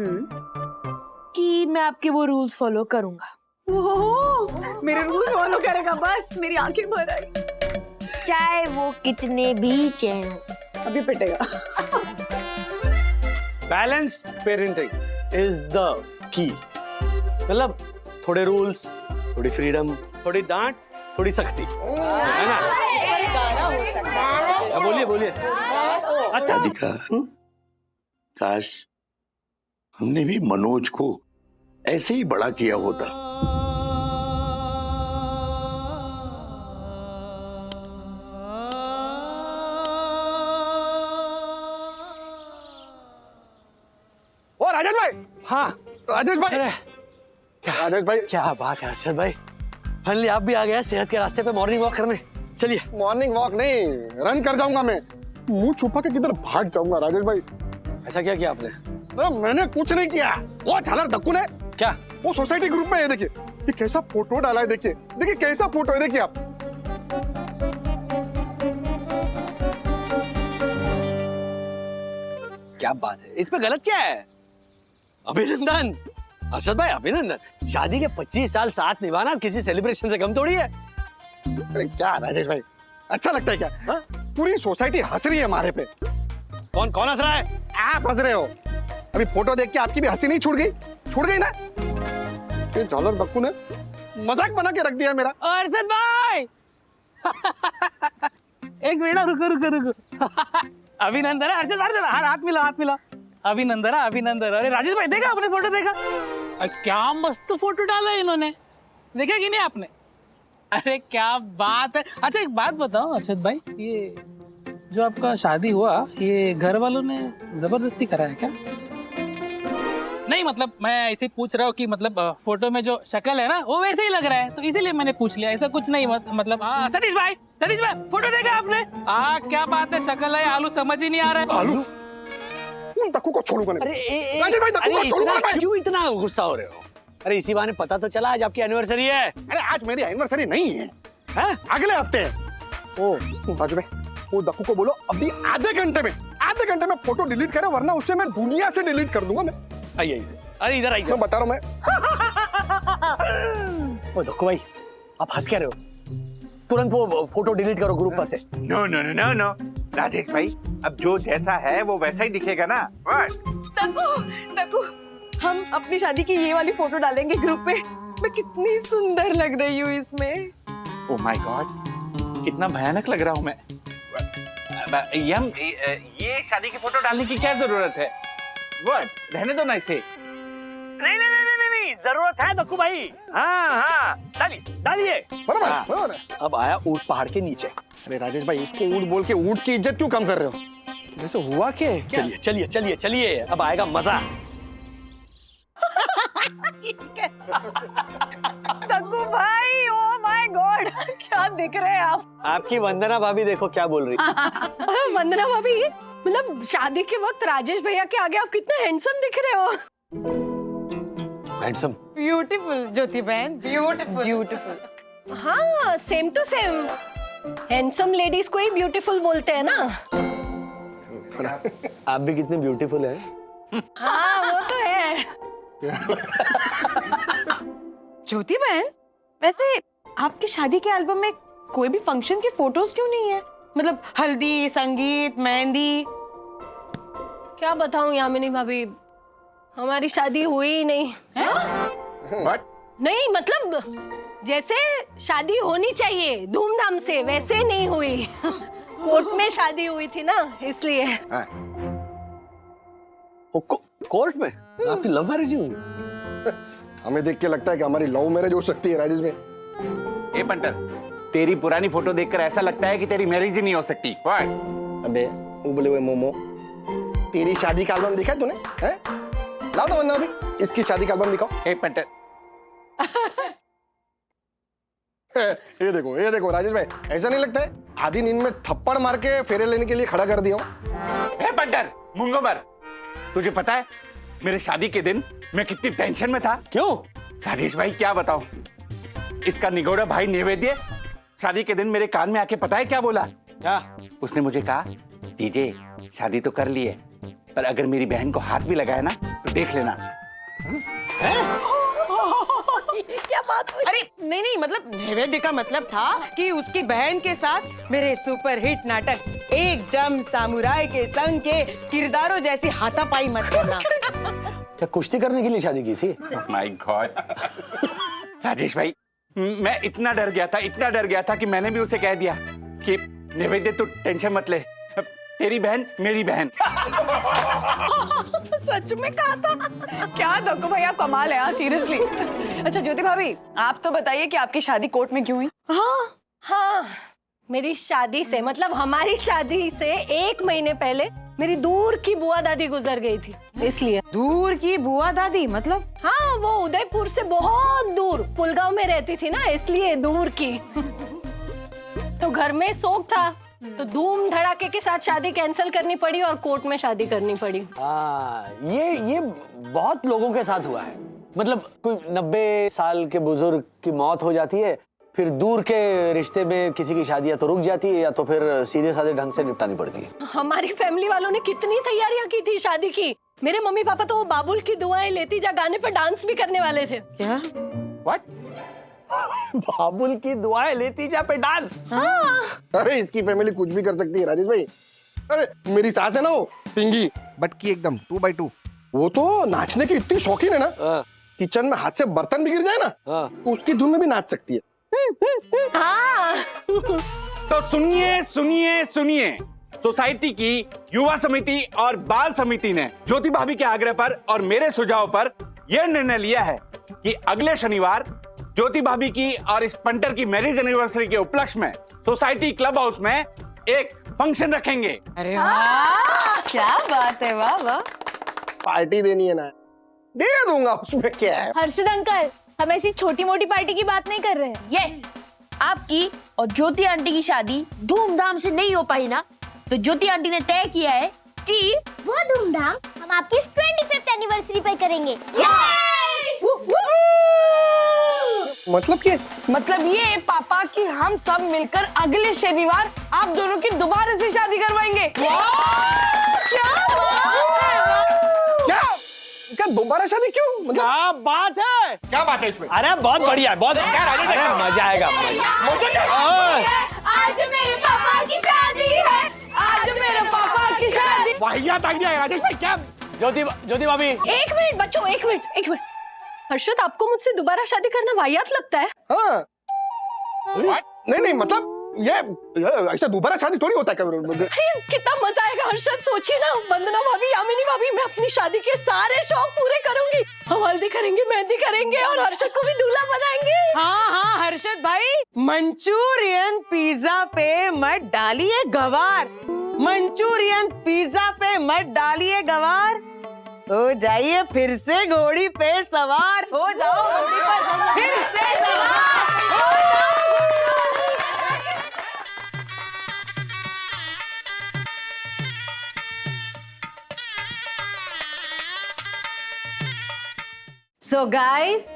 कि मैं आपके वो रूल्स फॉलो करूंगा। ओह, मेरे रूल्स फॉलो करेगा, बस मेरी आंखें भर आई। चाहे वो कितने भी चैन हो। अभी पिटेगा। Balanced parenting is the key. मतलब थोड़े रूल्स, थोड़ी फ्रीडम, थोड़ी डांट, थोड़ी सख्ती, है ना? बोलिए बोलिए। अच्छा राधिका, काश हमने भी मनोज को ऐसे ही बड़ा किया होता। ओ राजेश भाई। हाँ राजेश भाई। राजेश भाई, क्या बात है अर्षद भाई, फाइनली आप भी आ गए सेहत के रास्ते पे मॉर्निंग वॉक करने। चलिए। मॉर्निंग वॉक नहीं, रन कर जाऊंगा मैं। मुंह छुपा के किधर भाग जाऊंगा राजेश भाई। ऐसा क्या किया आपने? मैंने कुछ नहीं किया। वो झालर धक्कू ने क्या वो सोसाइटी ग्रुप में, ये देखिए, ये कैसा फोटो डाला है, देखिए देखिए कैसा फोटो है, देखिए आप। क्या बात है, इसमें गलत क्या है? अभिनंदन अर्षद भाई, अभिनंदन। शादी के 25 साल साथ निभाना किसी सेलिब्रेशन से कम थोड़ी है। अरे क्या राजेश भाई, अच्छा लगता है क्या? हा? पूरी सोसाइटी हंस रही है हमारे पे। कौन कौन हंस रहा है? आप हंस रहे हो। अभी फोटो देख के आपकी भी हंसी नहीं छूट गई? छूट गई ना? ये झालर धक्कू ने मजाक बना के रख दिया मेरा। अर्षद भाई एक मिनट, रुको रुको रुको। अभिनंदन है अर्षद, अर्षद हाथ मिला, हाथ मिला। अभिनंदन है, अभिनंदन। अरे राजेश भाई देखा आपने फोटो देखा? क्या मस्त फोटो डाला है इन्होंने, देखा कि नहीं आपने? अरे क्या बात है। अच्छा एक बात बताओ अर्षद भाई, ये जो आपका शादी हुआ ये घर वालों ने जबरदस्ती करा है क्या? नहीं मतलब मैं ऐसे पूछ रहा हूँ कि मतलब फोटो में जो शक्ल है ना वो वैसे ही लग रहा है, तो इसीलिए मैंने पूछ लिया, ऐसा कुछ नहीं। मतलब सतीश भाई फोटो देखा आपने? क्या बात है, शक्ल है आलू समझ ही नहीं आ रहा है। आलू? उन धक्कू को छोड़ूंगा नहीं। अरे क्यों इतना गुस्सा हो रहे हो? अरे इसी बहाने पता तो चला आज आपकी एनिवर्सरी है। अरे आज मेरी एनिवर्सरी नहीं है, अगले हफ्ते है। ओ राजू भाई, वो दक्कू को बोलो अभी आधे घंटे में फोटो डिलीट करे, वरना उससे मैं दुनिया से डिलीट कर दूंगा मैं। आइए, अरे इधर आइए। मैं बता रहा हूँ मैं। ओ दक्कू भाई, आप हंस क्या रहे हो? तुरंत वो फोटो डिलीट करो ग्रुप पर से। No no no no Rajesh भाई, अब जो जैसा है वो वैसा ही दिखेगा ना। दक्कू, हम अपनी शादी की ये वाली फोटो डालेंगे ग्रुप पे। मैं कितनी सुंदर लग रही हूँ इसमें। ओह माय गॉड, कितना भयानक लग रहा हूँ मैं। ये शादी की फोटो डालने की क्या जरूरत है? व्हाट, रहने दो ना इसे। नहीं, जरूरत है दक्कू भाई। हाँ डालिए। बराबर। अब आया ऊंट पहाड़ के नीचे। अरे राजेश भाई, इसको ऊंट बोल के ऊंट की इज्जत क्यों कम कर रहे हो? वैसे हुआ क्या? चलिए, अब आएगा मजा। दक्कू भाई, ओह माय गॉड, क्या दिख रहे हैं आप? आपकी वंदना भाभी देखो क्या बोल रही। वंदना भाभी, मतलब शादी के वक्त राजेश भैया के आगे आप कितने हैंडसम दिख रहे हो। हैंडसम, ब्यूटीफुल ज्योति बहन, ब्यूटीफुल। हाँ, same to same. Handsome ladies को ही ब्यूटीफुल बोलते हैं ना। आप भी कितने ब्यूटीफुल हैं। हाँ वो तो है। ज्योति बहन, वैसे आपकी शादी के एल्बम में कोई भी फंक्शन की फोटोज क्यों नहीं है? मतलब हल्दी, संगीत, मेहंदी। क्या बताऊं यामिनी भाभी, हमारी शादी हुई ही नहीं। नहीं मतलब जैसे शादी होनी चाहिए धूमधाम से, वैसे नहीं हुई। कोर्ट में शादी हुई थी ना, इसलिए। कोर्ट में? आपकी लव मैरिज हुई? हमें देख के लगता है कि हमारी लव मैरिज हो सकती है राजेश में। ए पंटर, तेरी पुरानी फोटो देखकर ऐसा लगता है कि तेरी मैरिज ही नहीं हो सकती। अबे उबले हुए मोमो, तेरी शादी का एल्बम देखा है तूने? हैं? लाओ तो वरना अभी इसकी शादी का एल्बम दिखाओ। ए पंटर, ये देखो राजेश भाई, ऐसा नहीं लगता है आधी नींद में थप्पड़ मार के फेरे लेने के लिए खड़ा कर दिया हो? बंटर मुंगोबर, तुझे पता है मेरे शादी के दिन मैं कितनी टेंशन में था? क्यों? राजेश भाई क्या बताऊं, इसका निगोड़ा भाई नैवेद्य शादी के दिन मेरे कान में आके पता है क्या बोला? क्या? उसने मुझे कहा, जीजे शादी तो कर ली है, पर अगर मेरी बहन को हाथ भी लगाया ना तो देख लेना। क्या बात हुई? अरे नहीं, मतलब नैवेद्य का मतलब था कि उसकी बहन के साथ मेरे सुपर हिट नाटक एक जम सामुराई के संग के किरदारों जैसी हाथापाई मत करना। क्या कुश्ती करने के लिए शादी की थी? माय गॉड राजेश भाई, मैं इतना डर गया था कि मैंने भी उसे कह दिया कि नैवेद्य तू टेंशन मत ले, तेरी बहन मेरी बहन। सच में कहा था? क्या दक्कू भैया कमाल है, सीरियसली। अच्छा ज्योति भाभी, आप तो बताइए कि आपकी शादी कोर्ट में क्यों हुई? हाँ, मेरी शादी से मतलब हमारी शादी से 1 महीने पहले मेरी दूर की बुआ दादी गुजर गई थी, इसलिए। दूर की बुआ दादी मतलब? हाँ, वो उदयपुर से बहुत दूर पुलगांव में रहती थी ना, इसलिए दूर की। तो घर में शोक था, तो धूम धड़ाके के साथ शादी कैंसिल करनी पड़ी और कोर्ट में शादी करनी पड़ी। ये बहुत लोगों के साथ हुआ है। मतलब कोई 90 साल के बुजुर्ग की मौत हो जाती है, फिर दूर के रिश्ते में किसी की शादी या तो रुक जाती है या तो फिर सीधे साधे ढंग से निपटानी पड़ती है। हमारी फैमिली वालों ने कितनी तैयारियां की थी शादी की। मेरे मम्मी पापा तो बाबुल की दुआएं लेती जा गाने पर डांस भी करने वाले थे। क्या? What? बाबुल की दुआएं लेती जा पे डांस? हाँ। अरे इसकी फैमिली कुछ भी कर सकती है राजेश भाई। अरे मेरी सास है ना, वो टिंगी बटकी एकदम 2x2, वो तो नाचने की इतनी शौकीन है ना, किचन में हाथ से बर्तन भी गिर जाए ना तो उसकी धुन में भी नाच सकती है। हाँ। तो सुनिए, सोसाइटी की युवा समिति और बाल समिति ने ज्योति भाभी के आग्रह पर और मेरे सुझाव पर यह निर्णय लिया है कि अगले शनिवार ज्योति भाभी की और इस पंटर की मैरिज एनिवर्सरी के उपलक्ष्य में सोसाइटी क्लब हाउस में एक फंक्शन रखेंगे। अरे वाह, क्या बात है, वाह वाह। पार्टी देनी है ना, दे दूंगा, उसमें क्या है। हर्षद अंकल, हम ऐसी छोटी मोटी पार्टी की बात नहीं कर रहे हैं। यस, आपकी और ज्योति आंटी की शादी धूमधाम से नहीं हो पाई ना, तो ज्योति आंटी ने तय किया है कि वो धूमधाम हम आपकी 25th एनिवर्सरी पर करेंगे। मतलब ये पापा कि हम सब मिलकर अगले शनिवार आप दोनों की दोबारा से शादी करवाएंगे। क्या दोबारा शादी क्यों? मतलब क्या बात है? क्या बात है इसमें? अरे बहुत बढ़िया है, बहुत अरे मजा आएगा। आज मेरे पापा की शादी है, आज मेरे पापा की शादी। वाहियात आइडिया है राजेश भाई। क्या ज्योति भाभी, 1 मिनट बच्चों, 1 मिनट। हर्षद, आपको मुझसे दोबारा शादी करना वाहियात लगता है? हाँ। नहीं मतलब ये ऐसा दोबारा शादी थोड़ी होता है। कितना मजा आएगा हर्षद, सोचिए ना, वंदना भाभी, यामिनी भाभी, मैं अपनी शादी के सारे शौक पूरे करूंगी। हम हल्दी करेंगे, मेहंदी करेंगे और हर्षद को भी दूल्हा बनाएंगे। हाँ हर्षद भाई, मंचूरियन पिज्जा पे मत डालिए गवार, मंचूरियन पिज्जा पे मत डालिए गवार। हो जाइए फिर से घोड़ी पे सवार, हो जाओ घोड़ी पर फिर से सवार, हो जाओ। सो गाइस,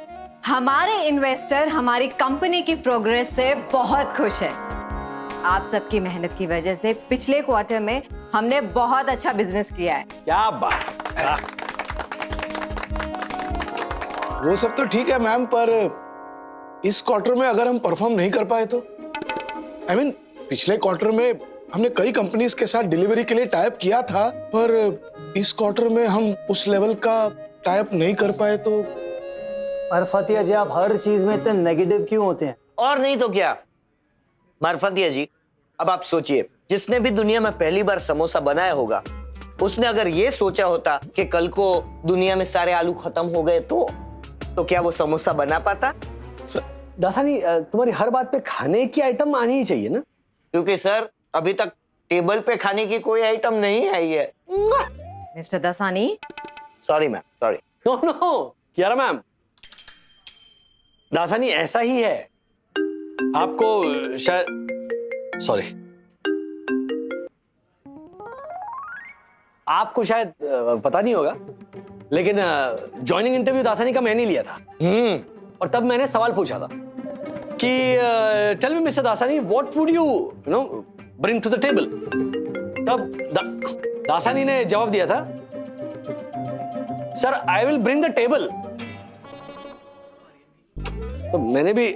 हमारे इन्वेस्टर हमारी कंपनी की प्रोग्रेस से बहुत खुश है। आप सबकी मेहनत की वजह से पिछले क्वार्टर में हमने बहुत अच्छा बिजनेस किया है। क्या बात। वो सब तो ठीक है मैम, पर इस क्वार्टर में अगर हम परफॉर्म नहीं कर पाए तो? I mean, पिछले क्वार्टर में हमने कई कंपनीज के साथ डिलीवरी के लिए टाइप किया था, पर इस क्वार्टर में हम उस लेवल का टाइप नहीं कर पाए तो? मार्फतिया जी, आप हर चीज में इतने नेगेटिव क्यों होते हैं? और नहीं तो क्या मार्फतिया जी, अब आप सोचिए, जिसने भी दुनिया में पहली बार समोसा बनाया होगा, उसने अगर ये सोचा होता कि कल को दुनिया में सारे आलू खत्म हो गए तो क्या वो समोसा बना पाता? दासानी, तुम्हारी हर बात पे खाने की आइटम आनी ही चाहिए ना, क्योंकि सर अभी तक टेबल पे खाने की कोई आइटम नहीं आई है। Mister Dasani, sorry ma'am, sorry. No Kiara ma'am, Dasani ऐसा ही है। आपको शायद सॉरी आपको शायद पता नहीं होगा, लेकिन ज्वाइनिंग इंटरव्यू दासानी का मैंने लिया था। और तब मैंने सवाल पूछा था कि tell me mister Dasani, what would you no bring to the table. तब दासानी ने जवाब दिया था, sir I will bring the table. तो मैंने भी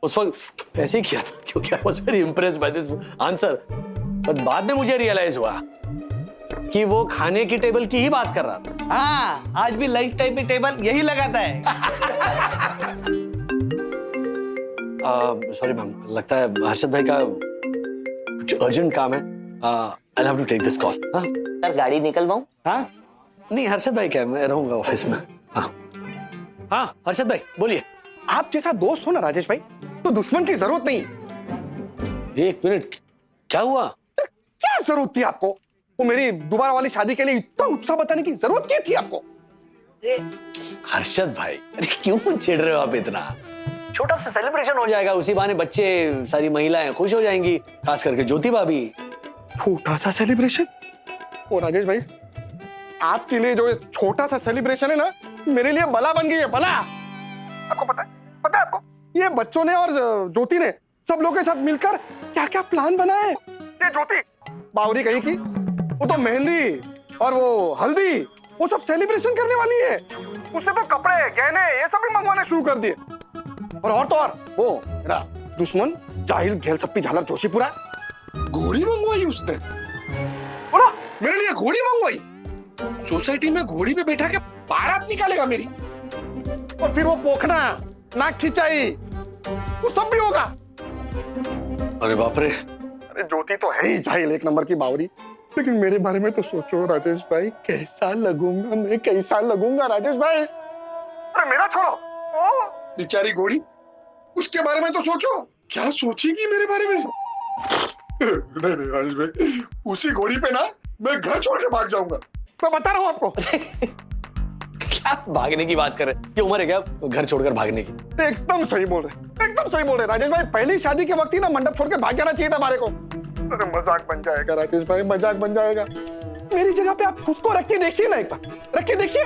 उस वक्त ऐसे ही किया था, क्योंकि I was very impressed by this answer. But बाद में मुझे रियलाइज हुआ कि वो खाने की टेबल की ही बात कर रहा था। हाँ, आज भी लंच टाइम पे टेबल यही लगाता है। सॉरी मैम, लगता है हर्षद भाई का कुछ अर्जेंट काम है। I have to take this call. Sir गाड़ी निकलवाऊं? हाँ नहीं, हर्षद भाई क्या, मैं रहूंगा ऑफिस में। हाँ हर्षद भाई बोलिए। आप जैसा दोस्त हो ना राजेश भाई, तो दुश्मन की जरूरत नहीं। एक मिनट, क्या हुआ? क्या जरूरत थी आपको? वो मेरी दोबारा वाली शादी के लिए इतना उत्साह बताने की जरूरत क्या थी आपको? हर्षद भाई, अरे क्यों चिढ़ रहे हो आप इतना? छोटा सा सेलिब्रेशन हो जाएगा, उसी बहाने बच्चे, सारी महिलाएं खुश हो जाएंगी, खास करके ज्योति भाभी। छोटा सा सेलिब्रेशन? ओ राजेश भाई, आपके लिए जो छोटा सा सेलिब्रेशन है ना, मेरे लिए बला बन गई है, बला। आपको पता है आपको, ये बच्चों ने और ज्योति ने सब लोगों के साथ मिलकर क्या क्या प्लान बनाए। ये ज्योति बावरी कहीं की, वो तो मेहंदी और वो हल्दी, वो सब सेलिब्रेशन करने वाली है। उसने तो कपड़े, गहने, ये सब भी मंगवाने शुरू कर दिए। और तो और वो मेरा दुश्मन जाहिल घेलसप्पी झालर जोशीपुरा, घोड़ी मंगवाई उसने। बोला मेरे लिए घोड़ी मंगवाई। सोसाइटी में घोड़ी पे बैठा के बारात निकालेगा मेरी। और फिर वो पोखना, नाक खिंचाई, वो सब भी होगा। अरे बाप रे। अरे ज्योति तो है ही जाहिल एक नंबर की बावरी, लेकिन मेरे बारे में तो सोचो राजेश भाई, कैसा लगूंगा मैं, कैसा लगूंगा राजेश भाई। अरे मेरा छोड़ो, ओ बेचारी घोड़ी, उसके बारे में तो सोचो, क्या सोचेगी मेरे बारे में। नहीं राजेश भाई, उसी घोड़ी पे ना मैं घर छोड़ के भाग जाऊंगा, मैं बता रहा हूँ आपको। क्या भागने की बात कर रहे हैं? क्या उम्र है क्या घर छोड़कर भागने की? एकदम सही बोल रहे, एकदम सही बोल रहे राजेश भाई। पहली शादी के वक्त ही ना मंडप छोड़ के भाग जाना चाहिए था हमारे को। अरे मजाक बन जाएगा राजेश भाई, मजाक बन जाएगा। मेरी जगह पे आप खुद को रख के देखिए ना, एक बार रख के देखिए।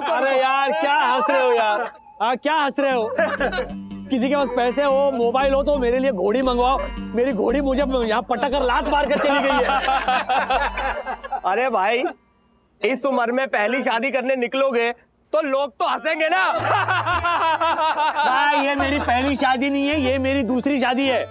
अरे यार क्या हंस रहे हो यार? क्या हंस रहे हो? किसी के पास पैसे हो, मोबाइल हो तो मेरे लिए घोड़ी मंगवाओ। मेरी घोड़ी मुझे यहाँ पटक कर लात मार कर चली गई है। अरे भाई, इस उम्र में पहली शादी करने निकलोगे तो लोग तो हंसेंगे ना। भाई ये मेरी पहली शादी नहीं है, ये मेरी दूसरी शादी है।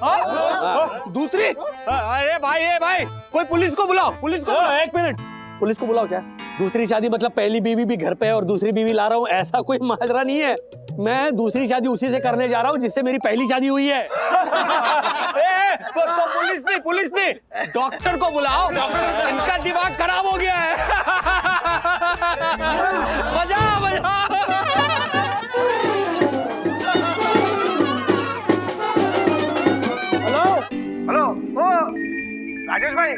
दूसरी? अरे भाई, कोई पुलिस को बुलाओ, पुलिस को बुलाओ। एक मिनट, पुलिस को बुलाओ क्या? दूसरी शादी मतलब पहली बीवी भी घर पे है और दूसरी बीवी ला रहा हूँ, ऐसा कोई माजरा नहीं है। मैं दूसरी शादी उसी से करने जा रहा हूँ जिससे मेरी पहली शादी हुई है। तो पुलिस नहीं, डॉक्टर को बुलाओ, इनका दिमाग खराब हो गया है। मजा। हेलो ओ राजेश भाई।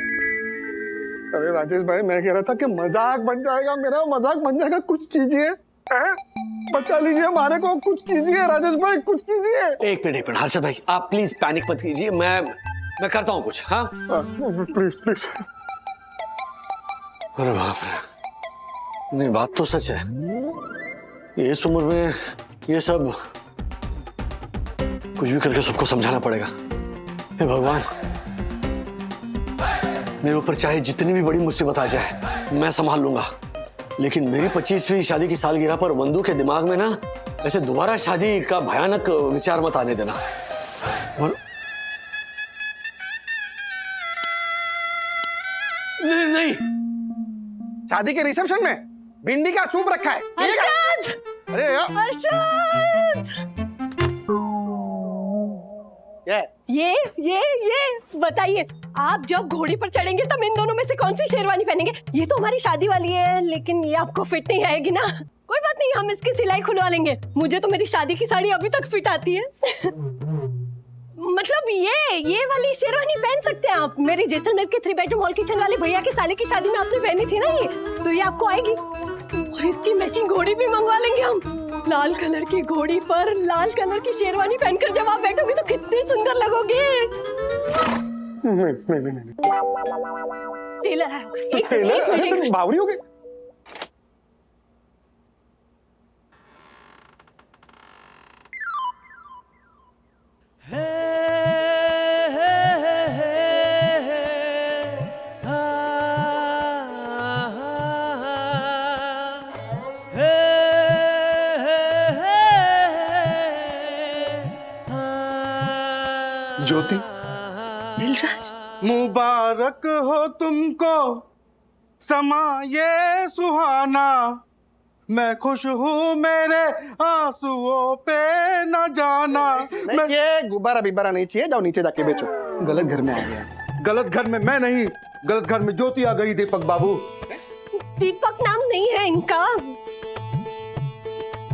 अरे राजेश भाई, मैं कह रहा था कि मजाक बन जाएगा, मेरा मजाक बन जाएगा, कुछ कीजिए, बचा लीजिए हमारे को, कुछ कीजिए राजेश भाई, कुछ कीजिए। एक मिनट हर्षद भाई, आप प्लीज पैनिक मत कीजिए, मैं करता हूँ कुछ। हाँ प्लीज। अरे बाप रे, नहीं बात तो सच है। इस उम्र में ये सब कुछ भी करके सबको समझाना पड़ेगा। हे भगवान, मेरे ऊपर चाहे जितनी भी बड़ी मुसीबत आ जाए मैं संभाल लूंगा, लेकिन मेरी 25वीं शादी की सालगिरह पर बंधु के दिमाग में ना ऐसे दोबारा शादी का भयानक विचार मत आने देना। और नहीं, शादी के रिसेप्शन में भिंडी का सूप रखा है। अरे ये बताइए, आप जब घोड़ी पर चढ़ेंगे तब इन दोनों में से कौन सी शेरवानी पहनेंगे? ये तो हमारी शादी वाली है, लेकिन ये आपको फिट नहीं आएगी ना। कोई बात नहीं, हम इसकी सिलाई खुलवा लेंगे। मुझे तो मेरी शादी की साड़ी अभी तक फिट आती है। मतलब ये वाली शेरवानी पहन सकते हैं आप। मेरी जैसलमेर के 3 बेडरूम हॉल किचन वाले भैया की साली की शादी में आपने पहनी थी ना ये, तो ये आपको आएगी। और इसकी मैचिंग घोड़ी भी मंगवा लेंगे हम। लाल कलर की घोड़ी पर लाल कलर की शेरवानी पहनकर जब आप बैठोगे तो कितनी सुंदर लगोगे। नहीं। टेलर आया होगा। एक मिनट। बावरी हो गई। ज्योति, दिलराज, मुबारक हो तुमको समा ये सुहाना, मैं खुश हूँ मेरे आंसुओं पे न जाना। नहीं चाहिए, गुब्बारा बिब्बारा नहीं चाहिए, जाओ नीचे जाके बेचो। गलत घर में आ गया। गलत घर में मैं नहीं, गलत घर में ज्योति आ गई। दीपक बाबू, दीपक नाम नहीं है इनका,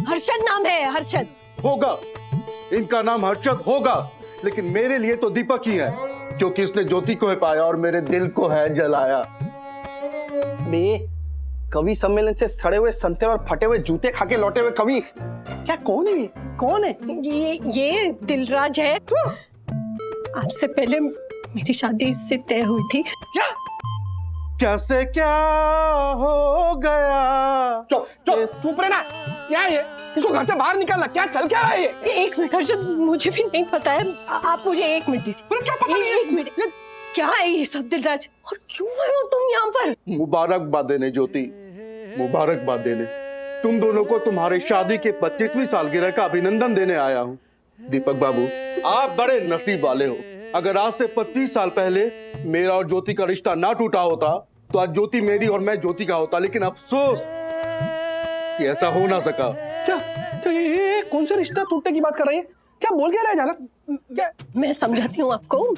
हर्षद नाम है। हर्षद होगा, इनका नाम हर्षद होगा, लेकिन मेरे लिए तो दीपक ही है, क्योंकि इसने ज्योति को है पाया और मेरे दिल को है जलाया। बे, कवि सम्मेलन से सड़े हुए संतरे और फटे हुए जूते खा के लौटे हुए कवि, क्या कौन है? कौन है? ये दिलराज है। आपसे पहले मेरी शादी इससे तय हुई थी। क्या? कैसे क्या हो गया? चुप रहना। क्या है ये? इसको घर से बाहर निकालना। क्या चल क्या रहा है ये? एक मिनट हर्षद, मुझे भी नहीं पता है, आप मुझे 1 मिनट दीजिए। क्या पता नहीं? 1 मिनट। क्या है ये सब दिलराज, और क्यों आए हो तुम यहाँ पर? मुबारकबाद देने ज्योति, मुबारकबाद देने। तुम दोनों को तुम्हारी शादी के 25वीं सालगिरह का अभिनंदन देने आया हूँ। दीपक बाबू, आप बड़े नसीब वाले हो। अगर आज से 25 साल पहले मेरा और ज्योति का रिश्ता ना टूटा होता तो आज ज्योति मेरी और मैं ज्योति का होता, लेकिन अफसोस कि ऐसा हो ना सका। क्या? ये कौन सा रिश्ता टूटने की बात कर रही है? क्या बोल क्या रहा है झालर? क्या? मैं समझाती हूँ आपको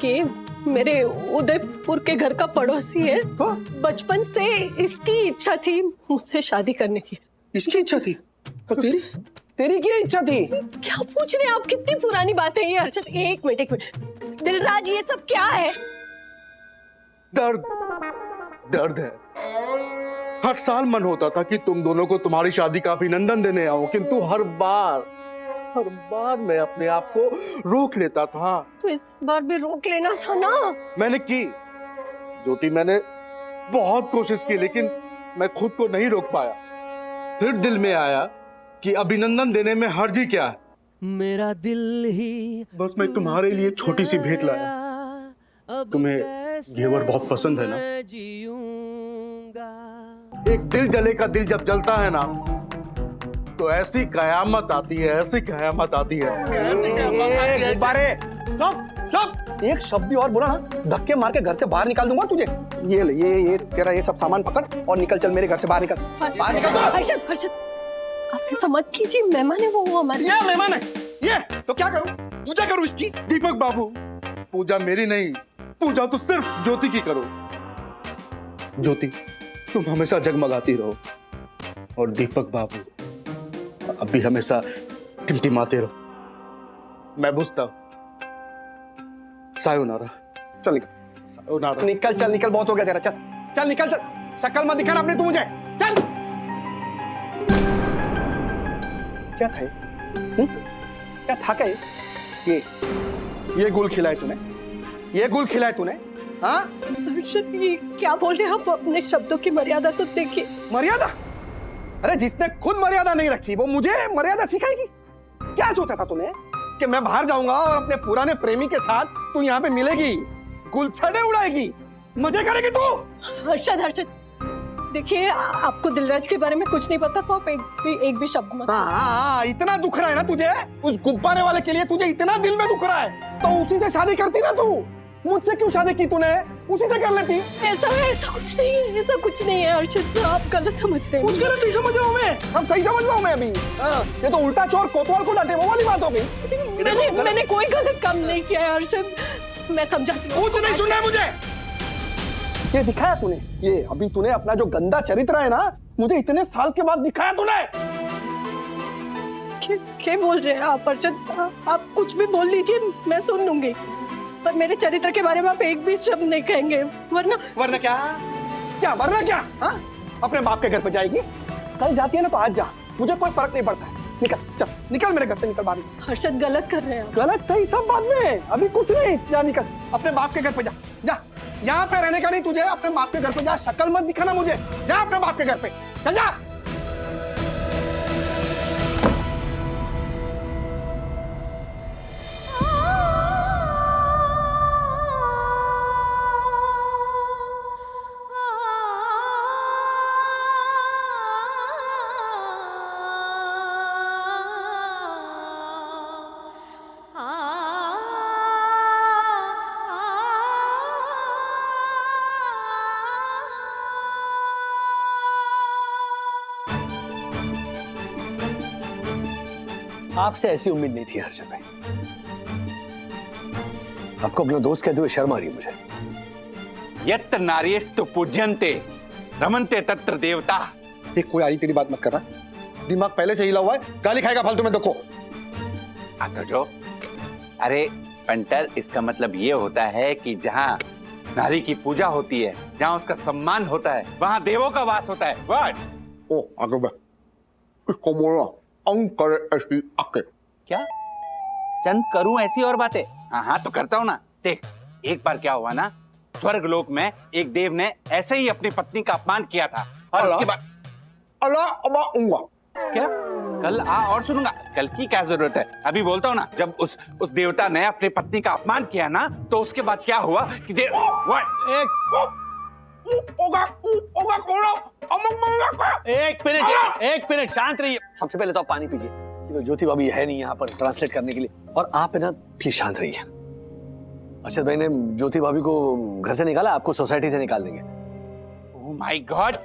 कि मेरे उदयपुर के घर का पड़ोसी है। बचपन से इसकी इच्छा थी मुझसे शादी करने की। इसकी इच्छा थी? तो तेरी क्या इच्छा थी? क्या पूछ रहे हैं आप? कितनी पुरानी बात है ये हर्षद। 1 मिनट। दिलराज, ये सब क्या है? दर्द है। हर साल मन होता था कि तुम दोनों को तुम्हारी शादी का अभिनंदन देने आऊं, किंतु हर बार मैं अपने आप को रोक लेता था। तो इस बार भी रोक लेना था ना। मैंने की ज्योति, मैंने बहुत कोशिश की, लेकिन मैं खुद को नहीं रोक पाया। फिर दिल में आया कि अभिनंदन देने में हर्जी क्या है। मेरा दिल ही बस मैं तुम्हारे लिए छोटी सी भेंट लाया। तुम्हें घेवर बहुत पसंद है ना? एक दिल जले का दिल जब जलता है ना, तो ऐसी कयामत आती है, ऐसी कयामत आती है। गुब्बारे, चुप। एक शब्द भी और बोला ना, धक्के मार के घर से बाहर निकाल दूंगा तुझे। ये ले, ये तेरा ये सब सामान पकड़ और निकल, चल मेरे घर से बाहर निकल। हर्षद, आप ऐसा मत कीजिए, मेहमान है वो हमारे। क्या मेहमान है ये? तो क्या करूं? पूजा करूं इसकी? दीपक बाबू, पूजा मेरी नहीं, पूजा तो सिर्फ ज्योति की करो। ज्योति, तुम हमेशा जगमगाती रहो, और दीपक बाबू अब भी हमेशा टिमटिमाते रहो। मैं बुझता हूं। सायोनारा। चल निकल, सायोनारा। निकल, चल निकल, बहुत हो गया तेरा। चल निकल, चल। शक्ल मत दिखा अपने तू मुझे। चल। क्या था ये? क्या था क्या ये गुल खिलाए तूने? ये गुल खिलाए तूने? हाँ? हर्षद, ये क्या बोल रहे हैं आप? अपने शब्दों की मर्यादा तो देखिए। मर्यादा? अरे जिसने खुद मर्यादा नहीं रखी वो मुझे मर्यादा सिखाएगी? क्या सोचा था तूने कि मैं बाहर जाऊंगा और अपने पुराने प्रेमी के साथ तू यहाँ पे मिलेगी, गुलछड़े उड़ाएगी, मजे करेगी तू? हर्षद, देखिए आपको दिलराज के बारे में कुछ नहीं पता, तो आप एक भी शब्द मत। हाँ, इतना दुख रहा है ना तुझे उस गुब्बारे वाले के लिए, तुझे इतना दिल में दुख रहा है, तो उसी से शादी करती ना तू। मुझसे क्यों शादी की तूने? उसी से कर लेती। ऐसा कुछ नहीं है, ऐसा कुछ नहीं है हर्षद, आप गलत समझ रहे हैं। कुछ गलत नहीं समझ रहा हूँ मैं, सब सही समझ रहा हूँ मैं अभी। ये तो उल्टा चोर कोतवाल को डांटे वो वाली बात हो गई। मैंने कोई गलत काम नहीं किया है हर्षद, मैं समझाती हूँ। कुछ नहीं सुनना है मुझे। ये दिखाया तूने, ये अभी तूने अपना जो गंदा चरित्र है ना, मुझे इतने साल के बाद दिखाया तूने। क्या बोल रहे हैं आप अर्चद? आप कुछ भी बोल लीजिए, मैं सुन लूंगी, पर मेरे चरित्र के बारे में आप एक भी शब्द नहीं कहेंगे, वरना वरना क्या? क्या वरना क्या? हाँ, अपने बाप के घर पे जाएगी, कल जाती है ना तो आज जा, मुझे कोई फर्क नहीं पड़ता है। निकल, चल निकल मेरे घर से, निकल बाहर। हर्षद गलत कर रहे हैं। गलत सही सब बाद में, अभी कुछ नहीं। जा निकल, अपने बाप के घर पे जा, जा। यहाँ पे रहने का नहीं तुझे, अपने बाप के घर पे जा। शक्ल मत दिखाना मुझे, जा अपने बाप के घर पे, चल जा। आपसे ऐसी उम्मीद नहीं थी हर्षद भाई। आपको अपना दोस्त कहते हुए शर्म आ रही है मुझे। यत्र नार्यस्तु पूज्यन्ते रमन्ते तत्र देवता। देख, कोई आड़ी तेरी बात मत करना, दिमाग पहले से हिला हुआ है, गाली खाएगा फालतू में। देखो हाँ तो जो, अरे पंटर, इसका मतलब ये होता है कि जहाँ नारी की पूजा होती है, जहाँ उसका सम्मान होता है, वहाँ देवों का वास होता है। व्हाट? ओ आगे बढ़, इसको बोलो अंग करे ऐसी आके। क्या चंद करूं ऐसी और बातें? हाँ हाँ तो करता हूँ ना। देख, एक बार क्या हुआ ना, स्वर्ग लोक में एक देव ने ऐसे ही अपनी पत्नी का अपमान किया था, और उसके बाद क्या कल आ और सुनूंगा। कल की क्या जरूरत है, अभी बोलता हूँ ना। जब उस देवता ने अपनी पत्नी का अपमान किया ना, तो उसके बाद क्या हुआ कि एक मिनट शांत रहिए। सबसे पहले तो आप पानी पीजिए। ये तो ज्योति भाभी है नहीं यहाँ पर ट्रांसलेट करने के लिए, और आप है ना प्लीज शांत रहिए। अर्षद भाई ने ज्योति भाभी को घर से निकाला, आपको सोसाइटी से निकाल देंगे। ओह माय गॉड,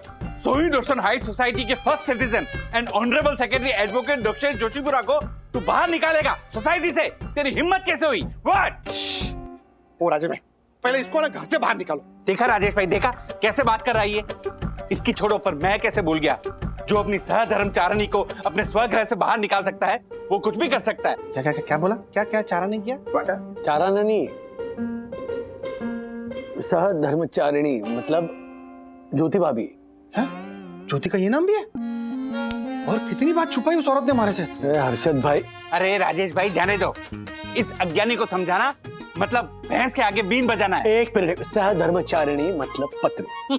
सोई दर्शन हाइट सोसाइटी के first citizen and honourable secretary advocate doctor Joshipura को तू बाहर निकालेगा सोसाइटी से? तेरी हिम्मत कैसे हुई? व्हाट? ओ राजेश भाई, पहले इसको ना घर से बाहर निकालो। देखा राजेश भाई, देखा कैसे बात कर रही है? इसकी छोड़ो, पर मैं कैसे भूल गया, जो अपनी सहधर्मचारिणी को अपने स्वगृह से बाहर निकाल सकता है, वो कुछ भी कर सकता है। क्या क्या क्या बोला? क्या क्या चारा नहीं किया? चाराना नहीं, सहधर्मचारिणी मतलब ज्योति भाभी। ज्योति का ये नाम भी है? और कितनी बात छुपाई उस औरत ने हमारे से। हर्षद भाई, अरे राजेश भाई जाने दो, इस अज्ञानी को समझाना मतलब भैंस के आगे बीन बजाना है। एक मिनट, सहधर्मचारिणी मतलब पत्नी।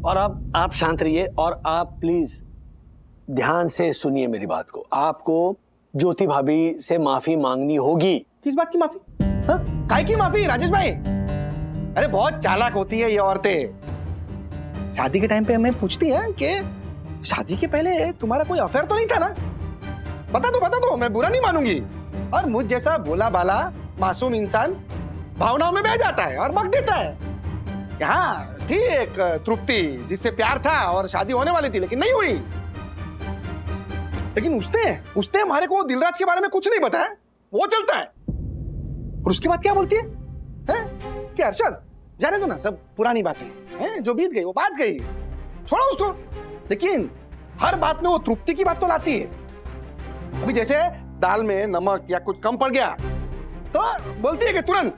और आप शांत रहिए, और आप प्लीज ध्यान से सुनिए मेरी बात को। आपको ज्योति भाभी से माफी मांगनी होगी। किस बात की माफी? काय की माफी राजेश भाई? अरे बहुत चालाक होती है ये औरतें। शादी के टाइम पे हमें पूछती है कि शादी के पहले तुम्हारा कोई अफेयर तो नहीं था ना? बता दो, मैं बुरा नहीं मानूंगी। और मुझ जैसा भोला भाला मासूम इंसान भावनाओं में बह जाता है और बक देता है। यहाँ थी एक तृप्ति जिससे प्यार था और शादी होने वाली थी, लेकिन नहीं हुई। लेकिन उसने हमारे को दिलराज के बारे में कुछ नहीं बताया, वो चलता है। और उसके बाद क्या बोलती है? कि अर्षद जाने दो ना, सब पुरानी बातें हैं, जो बीत गई वो बात गई, छोड़ो उसको। लेकिन हर बात में वो तृप्ति की बात तो लाती है। अभी जैसे दाल में नमक या कुछ कम पड़ गया तो बोलती है कि तुरंत,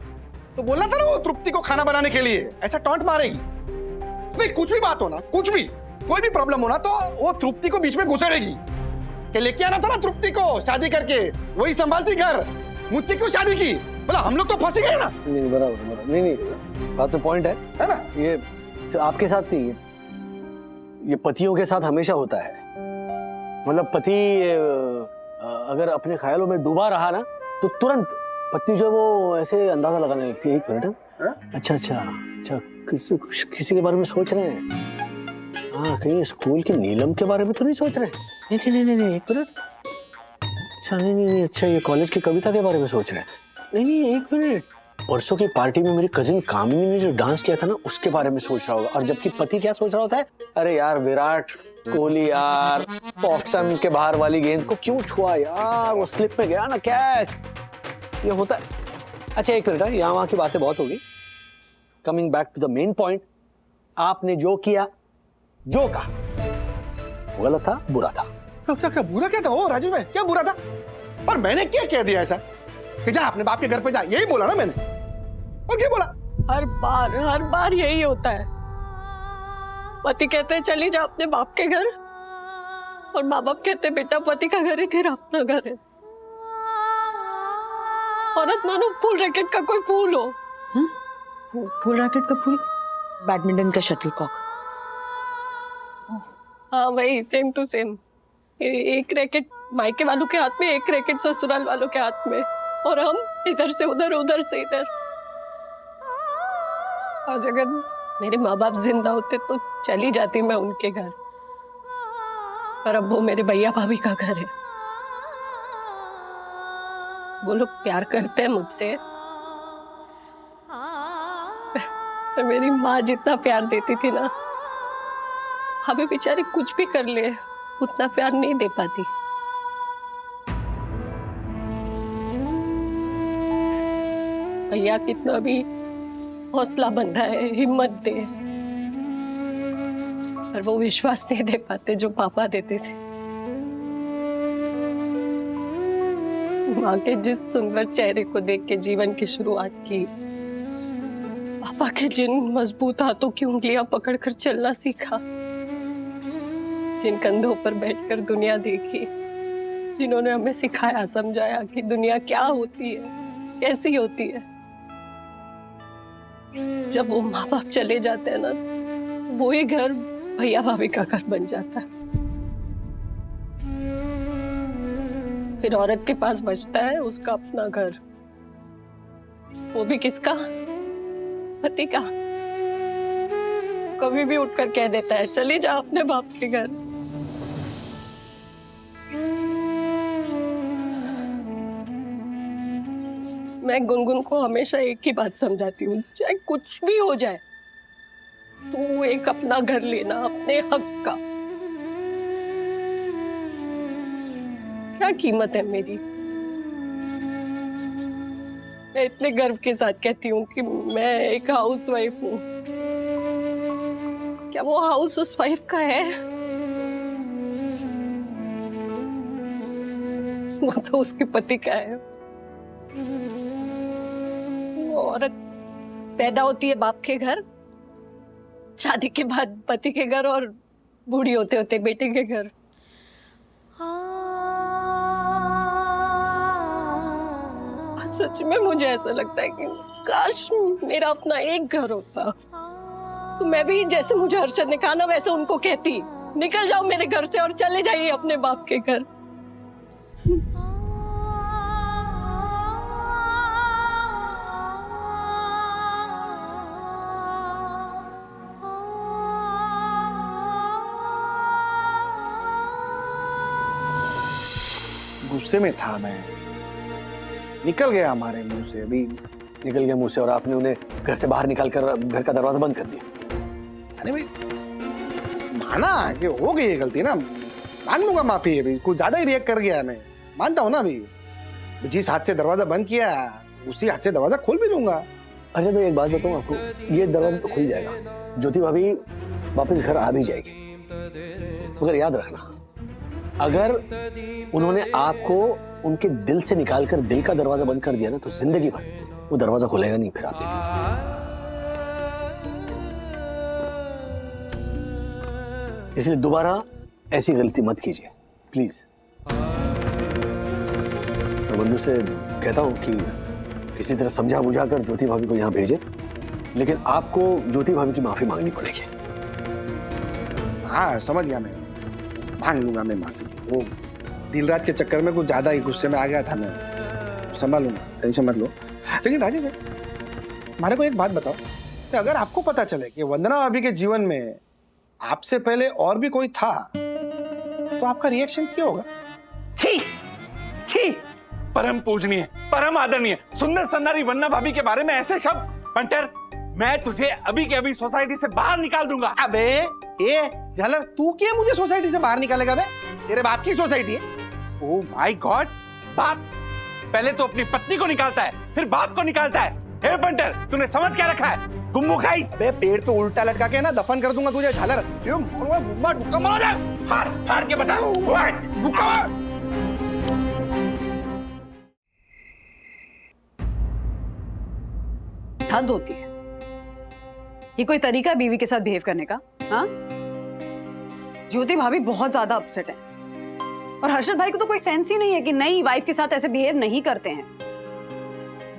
तो बोलना था ना वो तृप्ति को खाना बनाने के लिए ऐसा टॉन्ट मारेगी। नहीं, कुछ भी बात हो ना, कुछ भी कोई भी प्रॉब्लम हो ना, तो वो तृप्ति को बीच में घुसेड़ेगी कि लेके आना था ना तृप्ति को शादी करके, वही संभालती घर, मुझसे क्यों शादी की? बोला हम लोग तो फंसे गए ना। नहीं बराबर, नहीं बात तो पॉइंट है ना? ये आपके साथ नहीं, ये पतियों के साथ हमेशा होता है। मतलब पति अगर अपने ख्यालों में डूबा रहा ना, तो तुरंत पत्नी जो वो ऐसे अंदाजा लगाने लगती है। एक मिनट, अच्छा किसी के बारे में सोच रहे हैं? हाँ, कहीं स्कूल के नीलम के बारे में तो नहीं सोच रहे? नहीं, एक मिनट। अच्छा नहीं, अच्छा ये कॉलेज की कविता के बारे में सोच रहे हैं? नहीं, एक मिनट। परसों की पार्टी में मेरी कजिन कामिनी ने जो डांस किया था ना, उसके बारे में सोच रहा होगा। और जबकि पति क्या सोच रहा होता है? अरे यार, विराट कोहली यार, ऑप्शन के बाहर वाली गेंद को क्यों छुआ यार, वो स्लिप में गया ना कैच। ये होता है। अच्छा एक मिनट, यहाँ वहाँ की बातें बहुत होगी, coming back to the main point, आपने जो किया, जो कहा, गलत था, बुरा था। क्या क्या बुरा क्या था? ओ राजेश भाई, क्या बुरा था? और मैंने क्या कह दिया ऐसा कि जा अपने बाप के घर पे जा? यही बोला ना मैंने, और क्या बोला? हर बार यही होता है। पति कहते हैं चली जा अपने बाप के घर, और माँ बाप कहते हैं बेटा पति का घर है, तेरा अपना घर है। औरत मानो फूल रैकेट का कोई फूल हो। फूल रैकेट का फूल? बैडमिंटन का शटलकॉक। हाँ वही, सेम टू सेम। एक रैकेट मायके वालों के हाथ में, एक रैकेट ससुराल वालों के हाथ में, और हम इधर से उधर, उधर से इधर। आज अगर मेरे माँ बाप जिंदा होते तो चली जाती मैं उनके घर, पर अब वो मेरे भैया भाभी का घर है। वो लोग प्यार करते हैं मुझसे, पर मेरी माँ जितना प्यार देती थी ना, हमें बेचारी कुछ भी कर ले उतना प्यार नहीं दे पाती। भैया कितना भी हौसला बंधा है, हिम्मत दे, पर वो विश्वास नहीं दे पाते जो पापा देते थे। माँ के जिस सुंदर चेहरे को देख के जीवन की शुरुआत की, पापा के जिन मजबूत हाथों की उंगलियां पकड़कर चलना सीखा, जिन कंधों पर बैठकर दुनिया देखी, जिन्होंने हमें सिखाया, समझाया कि दुनिया क्या होती है, कैसी होती है। जब वो माँ बाप चले जाते हैं ना, वो ही घर भैया भाभी का घर बन जाता है। फिर औरत के पास बचता है उसका अपना घर, वो भी किसका? पति का। कभी भी उठकर कह देता है चली जा अपने बाप के घर। मैं गुनगुन को हमेशा एक ही बात समझाती हूँ, चाहे कुछ भी हो जाए, तू एक अपना घर लेना अपने हक का। क्या कीमत है मेरी? मैं इतने गर्व के साथ कहती हूँ कि मैं एक हाउसवाइफ हूँ। क्या वो हाउस उस वाइफ का है? वो तो उसके पति का है। वो औरत पैदा होती है बाप के घर, शादी के बाद पति के घर, और बूढ़ी होते होते बेटे के घर। सच में मुझे ऐसा लगता है कि काश मेरा अपना एक घर होता, तो मैं भी जैसे मुझे हर्षद ने कहा ना, वैसे उनको कहती निकल जाओ मेरे घर से और चले जाइए अपने बाप के घर। गुस्से में था मैं, निकल गया हमारे मुंह से, अभी निकल गया मुंह से, और आपने उन्हें घर से बाहर निकाल कर घर का दरवाजा बंद कर दिया। अरे भाई माना कि हो गई है गलती ना, मांग लूंगा माफी। अभी कुछ ज्यादा ही रिएक्ट कर गया, मैं मानता हूँ ना। अभी जिस हाथ से दरवाजा बंद किया उसी हाथ से दरवाजा खोल भी लूंगा। अच्छा मैं एक बात बताऊँ आपको, ये दरवाजा तो खुल जाएगा, ज्योति भाभी वापस घर आ भी जाएगी, मगर याद रखना अगर उन्होंने आपको उनके दिल से निकालकर दिल का दरवाजा बंद कर दिया ना, तो जिंदगी भर वो दरवाजा खुलेगा नहीं फिर आपके लिए। इसलिए दोबारा ऐसी गलती मत कीजिए प्लीज। मैं बंधु से कहता हूं कि किसी तरह समझा बुझा कर ज्योति भाभी को यहां भेजे, लेकिन आपको ज्योति भाभी की माफी मांगनी पड़ेगी। हाँ समझ गया, मैं मांग लूंगा मैं माफी। वो दिलराज के चक्कर में कुछ ज्यादा ही गुस्से में आ गया था, मैं संभालूंगा, टेंशन मत लो। लेकिन राजीव भाई हमारे को एक बात बताओ कि अगर आपको पता चले कि वंदना भाभी के जीवन में आपसे पहले और भी कोई था, तो आपका रिएक्शन क्या होगा? छी छी, परम पूजनीय, परम आदरणीय, सुंदर सन्नारी वंदना भाभी के बारे में ऐसे शब्द। पंटर, मैं तुझे अभी के अभी सोसाइटी से बाहर निकाल दूंगा। अबे ए झालर, तू क्या मुझे सोसाइटी से बाहर निकालेगा? बे तेरे बाप की सोसाइटी है। ओह माय गॉड, बाप पहले तो अपनी पत्नी को निकालता है, फिर बाप को निकालता है। हे बंटर, तूने समझ क्या रखा है? कुम्मू खाई? अबे पेड़ पे उल्टा लटका के ना दफन कर दूंगा तुझे झालर। भुक्का मारो जा। फाड़ के बता। भुक्का मार। हद होती है। ये कोई तरीका है बीवी के साथ बिहेव करने का? हाँ, ज्योति भाभी बहुत ज्यादा अपसेट है और हर्षद भाई को तो कोई सेंस ही नहीं है कि नई वाइफ के साथ ऐसे बिहेव नहीं करते हैं।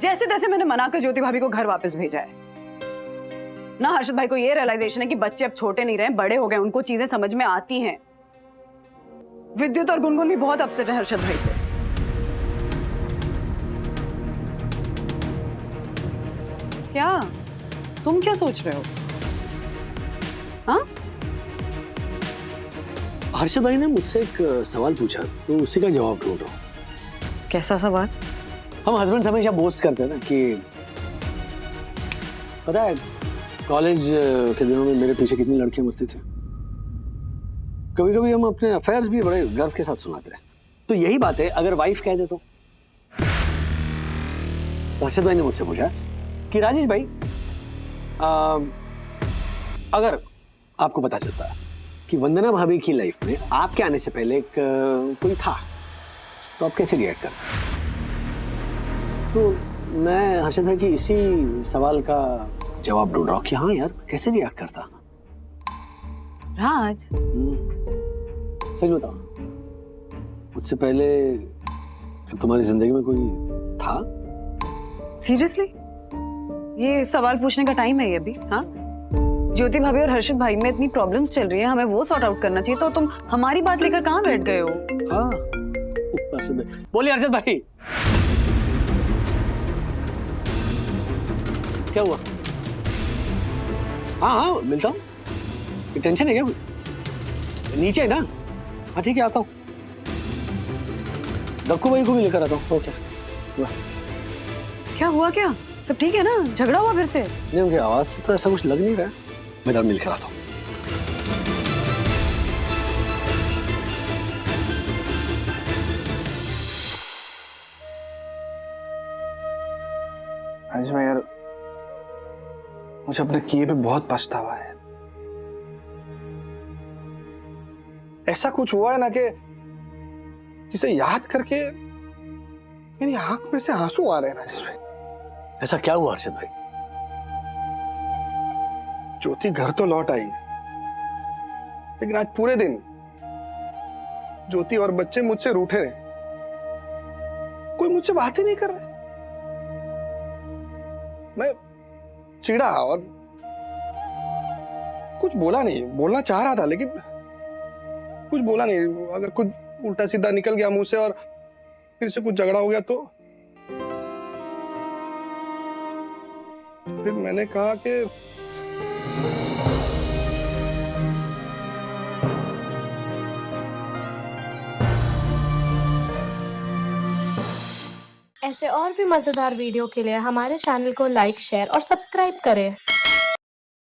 जैसे तैसे मैंने मना कर ज्योति भाभी को घर वापस भेजा है ना। हर्षद भाई को ये रियलाइजेशन है कि बच्चे अब छोटे नहीं रहे, बड़े हो गए, उनको चीजें समझ में आती हैं। विद्युत और गुनगुन भी बहुत अपसेट है हर्षद भाई से। क्या तुम क्या सोच रहे हो? हाँ, हर्षद भाई ने मुझसे एक सवाल पूछा तो उसी का जवाब ढूंढ रहा हूँ। कैसा सवाल? हम हस्बैंड हमेशा बोस्ट करते हैं ना कि पता है कॉलेज के दिनों में मेरे पीछे कितनी लड़कियां मरती थी। कभी कभी हम अपने अफेयर्स भी बड़े गर्व के साथ सुनाते रहे। तो यही बात है अगर वाइफ कह दे तो हर्षद भाई ने मुझसे पूछा कि राजेश भाई अगर आपको पता चलता है कि वंदना भाभी की लाइफ में आपके आने से पहले एक कोई था तो आप कैसे रिएक्ट करते? तो मैं हर्षद भाई की इसी सवाल का जवाब ढूंढ रहा हूँ कि हाँ यार कैसे रिएक्ट करता। राज, सच बताओ, मुझसे पहले तुम्हारी जिंदगी में कोई था? सीरियसली ये सवाल पूछने का टाइम है ये अभी? हाँ, ज्योति भाभी और हर्षद भाई में इतनी प्रॉब्लम्स चल रही है, हमें वो सॉर्ट आउट करना चाहिए। तो तुम हमारी बात लेकर कहाँ बैठ गए हो? हाँ, बोलिए हर्षद भाई, क्या हुआ? हाँ हाँ मिलता हूँ। टेंशन है क्या? नीचे है ना? हाँ ठीक है, आता हूँ। दक्कू भाई को भी लेकर आता हूँ। ओके, क्या हुआ? क्या सब ठीक है ना? झगड़ा हुआ फिर से? नहीं, उनकी आवाज से तो ऐसा कुछ लग नहीं रहा है। मैं इधर मिलकर आता हूँ। आज मैं यार मुझे अपने किए पे बहुत पछतावा है। ऐसा कुछ हुआ है ना कि जिसे याद करके मेरी आंख में से आंसू आ रहे हैं ना। जिसमें ऐसा क्या हुआ हर्षद भाई? ज्योति घर तो लौट आई, लेकिन आज पूरे दिन ज्योति और बच्चे मुझसे रूठे रहे। कोई मुझसे बात ही नहीं कर रहा। मैं चिढ़ा और कुछ बोला नहीं। बोलना चाह रहा था लेकिन कुछ बोला नहीं। अगर कुछ उल्टा सीधा निकल गया मुंह से और फिर से कुछ झगड़ा हो गया तो फिर मैंने कहा कि ऐसे और भी मजेदार वीडियो के लिए हमारे चैनल को लाइक, शेयर और सब्सक्राइब करें।